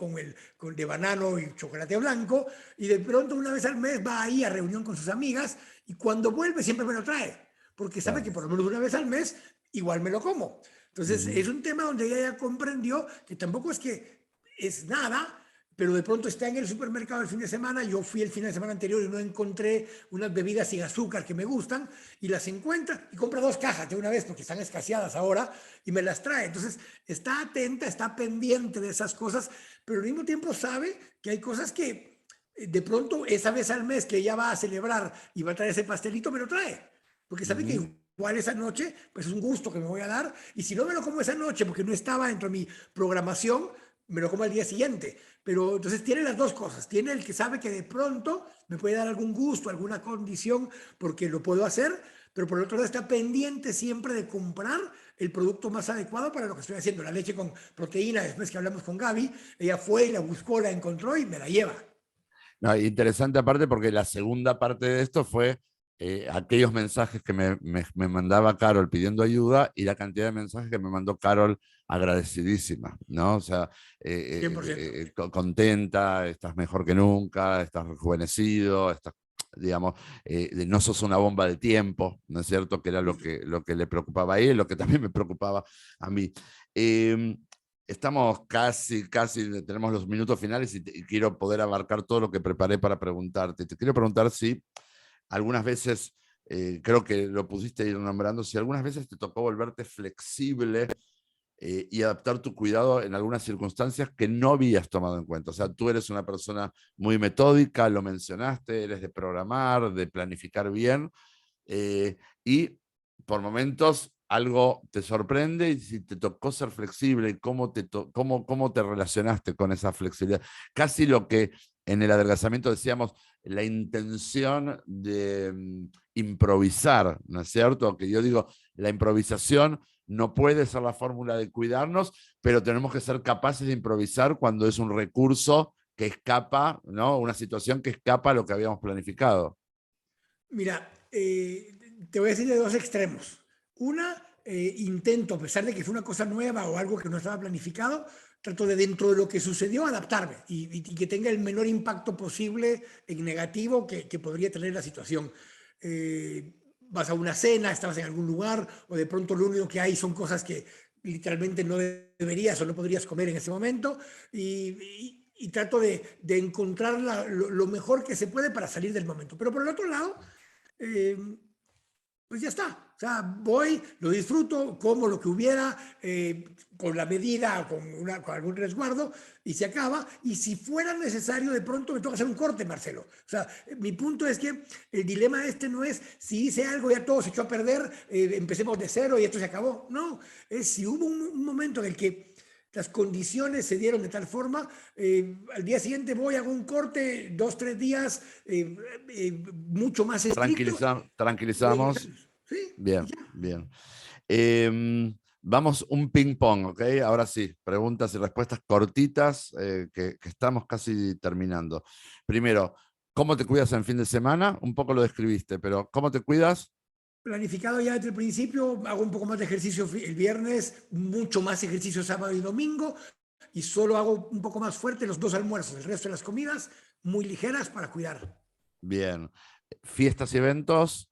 de banano y chocolate blanco, y de pronto una vez al mes va ahí a reunión con sus amigas, y cuando vuelve siempre me lo trae, porque sabe que Claro. por lo menos una vez al mes igual me lo como. Entonces Ujú. es un tema donde ella ya comprendió que tampoco es que es nada, pero de pronto está en el supermercado el fin de semana, yo fui el fin de semana anterior y no encontré unas bebidas sin azúcar que me gustan, y las encuentra y compra 2 cajas de una vez porque están escaseadas ahora y me las trae. Entonces está atenta, está pendiente de esas cosas, pero al mismo tiempo sabe que hay cosas que de pronto esa vez al mes que ella va a celebrar y va a traer ese pastelito, me lo trae, porque sabe que Ujú. igual esa noche, pues es un gusto que me voy a dar, y si no me lo como esa noche porque no estaba dentro de mi programación, me lo como al día siguiente. Pero entonces tiene las dos cosas. Tiene el que sabe que de pronto me puede dar algún gusto, alguna condición, porque lo puedo hacer, pero por el otro lado está pendiente siempre de comprar el producto más adecuado para lo que estoy haciendo. La leche con proteína, después que hablamos con Gaby, ella fue y la buscó, la encontró y me la lleva. No, interesante aparte porque la segunda parte de esto fue aquellos mensajes que me mandaba Carol pidiendo ayuda y la cantidad de mensajes que me mandó Carol agradecidísima, ¿no? O sea, 100%. contenta, estás mejor que nunca, estás rejuvenecido, estás, digamos, no sos una bomba de tiempo, ¿no es cierto? Que era lo que le preocupaba a él, lo que también me preocupaba a mí. Estamos casi, tenemos los minutos finales y quiero poder abarcar todo lo que preparé para preguntarte. Te quiero preguntar si algunas veces, creo que lo pusiste ir nombrando, si algunas veces te tocó volverte flexible y adaptar tu cuidado en algunas circunstancias que no habías tomado en cuenta. O sea, tú eres una persona muy metódica, lo mencionaste, eres de programar, de planificar bien, eh, y por momentos algo te sorprende y si te tocó ser flexible, cómo te relacionaste con esa flexibilidad. Casi lo que en el adelgazamiento decíamos, la intención de improvisar, ¿no es cierto? Que yo digo, la improvisación no puede ser la fórmula de cuidarnos, pero tenemos que ser capaces de improvisar cuando es un recurso que escapa, ¿no? Una situación que escapa a lo que habíamos planificado. Mira, te voy a decir de dos extremos. Una, intento, a pesar de que fue una cosa nueva o algo que no estaba planificado, trato de dentro de lo que sucedió adaptarme y que tenga el menor impacto posible en negativo que podría tener la situación. Vas a una cena, estabas en algún lugar o de pronto lo único que hay son cosas que literalmente no deberías o no podrías comer en ese momento y trato de encontrar lo mejor que se puede para salir del momento. Pero por el otro lado, eh, pues ya está. O sea, voy, lo disfruto, como lo que hubiera, con la medida, con algún resguardo, y se acaba. Y si fuera necesario, de pronto me toca hacer un corte, Marcelo. O sea, mi punto es que el dilema este no es si hice algo, ya todo se echó a perder, empecemos de cero y esto se acabó. No, es si hubo un momento en el que las condiciones se dieron de tal forma, al día siguiente voy, hago un corte, 2, 3 días, mucho más estricto, voy a Tranquilizamos. ingresarlos. Sí, y Bien, ya. bien. Vamos un ping pong, ¿ok? Ahora sí, preguntas y respuestas cortitas, que estamos casi terminando. Primero, ¿cómo te cuidas en fin de semana? Un poco lo describiste, pero ¿cómo te cuidas? Planificado ya desde el principio, hago un poco más de ejercicio el viernes, mucho más ejercicio sábado y domingo, y solo hago un poco más fuerte los dos almuerzos, el resto de las comidas muy ligeras para cuidar. Bien. Fiestas y eventos,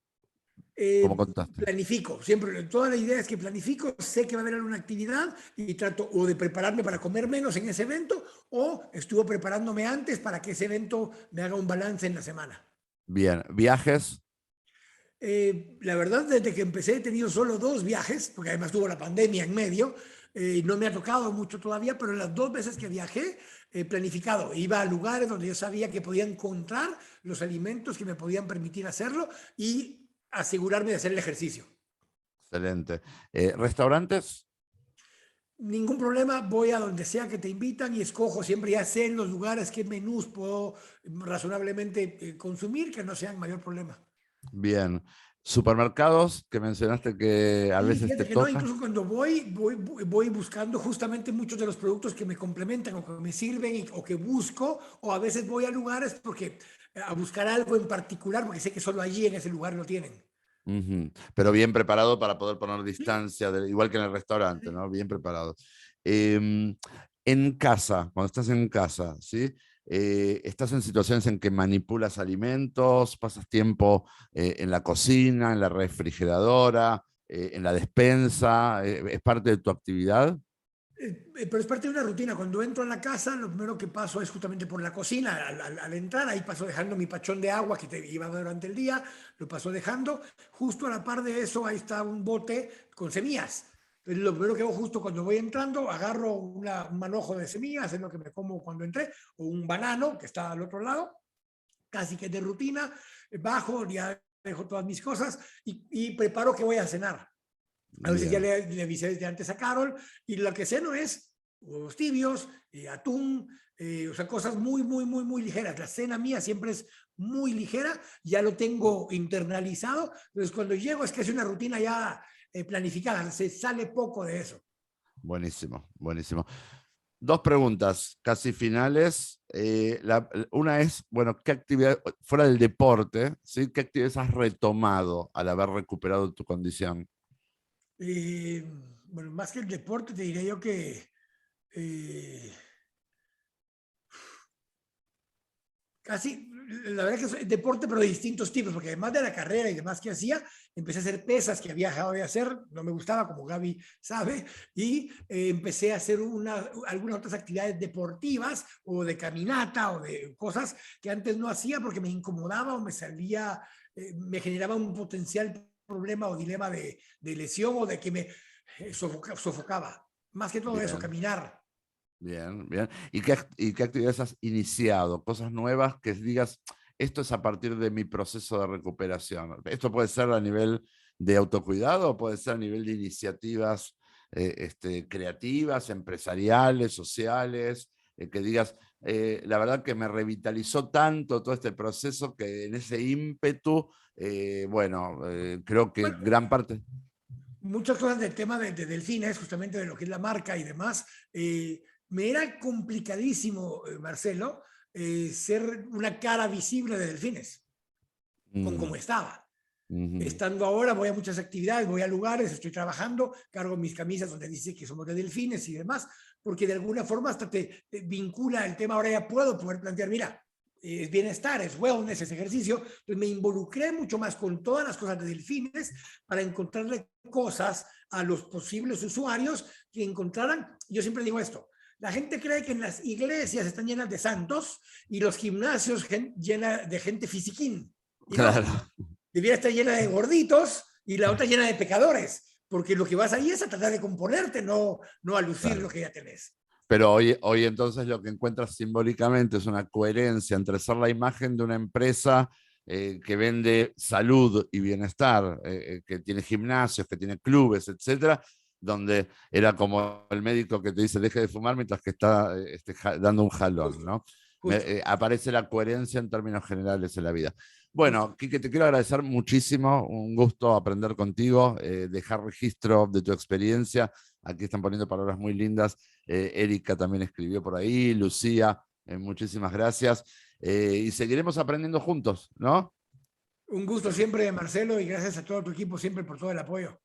¿cómo contaste? Planifico, siempre, toda la idea es que planifico, sé que va a haber alguna actividad y trato o de prepararme para comer menos en ese evento o estuve preparándome antes para que ese evento me haga un balance en la semana. Bien. Viajes, La verdad, desde que empecé he tenido solo 2 viajes, porque además tuvo la pandemia en medio. No me ha tocado mucho todavía, pero las 2 veces que viajé, planificado. Iba a lugares donde yo sabía que podía encontrar los alimentos que me podían permitir hacerlo y asegurarme de hacer el ejercicio. excelente. Restaurantes, Ningún problema, voy a donde sea que te invitan y escojo siempre, ya sé en los lugares qué menús puedo razonablemente consumir, que no sean mayor problema. bien. Supermercados, que mencionaste que a Sí, veces te fíjate que no, toca. incluso cuando voy buscando justamente muchos de los productos que me complementan o que me sirven o que busco, o a veces voy a lugares porque a buscar algo en particular, porque sé que solo allí en ese lugar lo tienen. Ujú. Pero bien preparado para poder poner Sí, distancia, igual que en el restaurante, sí. ¿no? Bien preparado. Em, en casa, cuando estás en casa, ¿sí? ¿Estás en situaciones en que manipulas alimentos, pasas tiempo en la cocina, en la refrigeradora, en la despensa? ¿Es parte de tu actividad? Pero es parte de una rutina. Cuando entro a la casa, lo primero que paso es justamente por la cocina. Al entrar, ahí paso dejando mi pachón de agua que te iba durante el día, lo paso dejando. Justo a la par de eso, ahí está un bote con semillas. Entonces, lo primero que hago justo cuando voy entrando, agarro un manojo de semillas, es lo que me como cuando entré, o un banano que está al otro lado, casi que de rutina. Bajo, ya dejo todas mis cosas y preparo que voy a cenar. A veces ya Bien, le avisé desde antes a Carol y lo que ceno es huevos tibios, atún, o sea, cosas muy, muy, muy, muy ligeras. La cena mía siempre es muy ligera, ya lo tengo internalizado. Entonces, cuando llego es que es una rutina ya planificada, se sale poco de eso. buenísimo, buenísimo. Dos preguntas casi finales. Una es, bueno, ¿qué actividad, fuera del deporte, ¿sí? ¿Qué actividades has retomado al haber recuperado tu condición? Eh, bueno, más que el deporte, te diría yo que eh, casi, la verdad que es deporte, pero de distintos tipos, porque además de la carrera y demás que hacía, empecé a hacer pesas que había dejado de hacer, no me gustaba, como Gaby sabe, y empecé a hacer algunas otras actividades deportivas o de caminata o de cosas que antes no hacía porque me incomodaba o me salía, me generaba un potencial problema o dilema de lesión o de que me sofocaba. Más que todo eso, Bien. caminar. Bien, bien. ¿Y qué actividades has iniciado? Cosas nuevas que digas, esto es a partir de mi proceso de recuperación. Esto puede ser a nivel de autocuidado o puede ser a nivel de iniciativas creativas, empresariales, sociales, que digas, la verdad que me revitalizó tanto todo este proceso que en ese ímpetu, bueno, creo que Bueno, gran parte... muchas cosas del tema de delfines, justamente de lo que es la marca y demás. Me era complicadísimo, Marcelo, ser una cara visible de delfines, con Mm, como estaba. ujú. Estando ahora, voy a muchas actividades, voy a lugares, estoy trabajando, cargo mis camisas donde dice que somos de delfines y demás, porque de alguna forma hasta te vincula el tema. Ahora ya puedo poder plantear, mira, es bienestar, es wellness, es ejercicio. Entonces me involucré mucho más con todas las cosas de delfines para encontrarle cosas a los posibles usuarios que encontraran. Yo siempre digo esto, la gente cree que en las iglesias están llenas de santos y los gimnasios llenas de gente fisiquín. Y no, Claro. debiera estar llena de gorditos y la otra llena de pecadores, porque lo que vas ahí es a tratar de componerte, no a lucir lo Claro. que ya tenés. Pero hoy entonces lo que encuentras simbólicamente es una coherencia entre ser la imagen de una empresa que vende salud y bienestar, que tiene gimnasios, que tiene clubes, etcétera, donde era como el médico que te dice deje de fumar mientras que está dando un jalón, Justo, ¿no? justo. Aparece la coherencia en términos generales en la vida. Justo. Bueno, Quique, te quiero agradecer muchísimo, un gusto aprender contigo, dejar registro de tu experiencia. Aquí están poniendo palabras muy lindas. Erika también escribió por ahí, Lucía, muchísimas gracias. Y seguiremos aprendiendo juntos, ¿no? Un gusto siempre, Marcelo, y gracias a todo tu equipo siempre por todo el apoyo.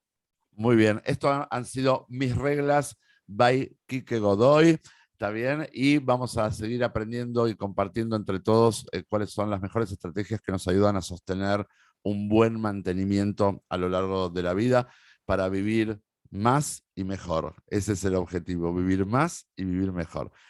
Muy bien, esto han sido mis reglas by Quique Godoy, ¿está bien? Y vamos a seguir aprendiendo y compartiendo entre todos cuáles son las mejores estrategias que nos ayudan a sostener un buen mantenimiento a lo largo de la vida para vivir más y mejor. Ese es el objetivo, vivir más y vivir mejor.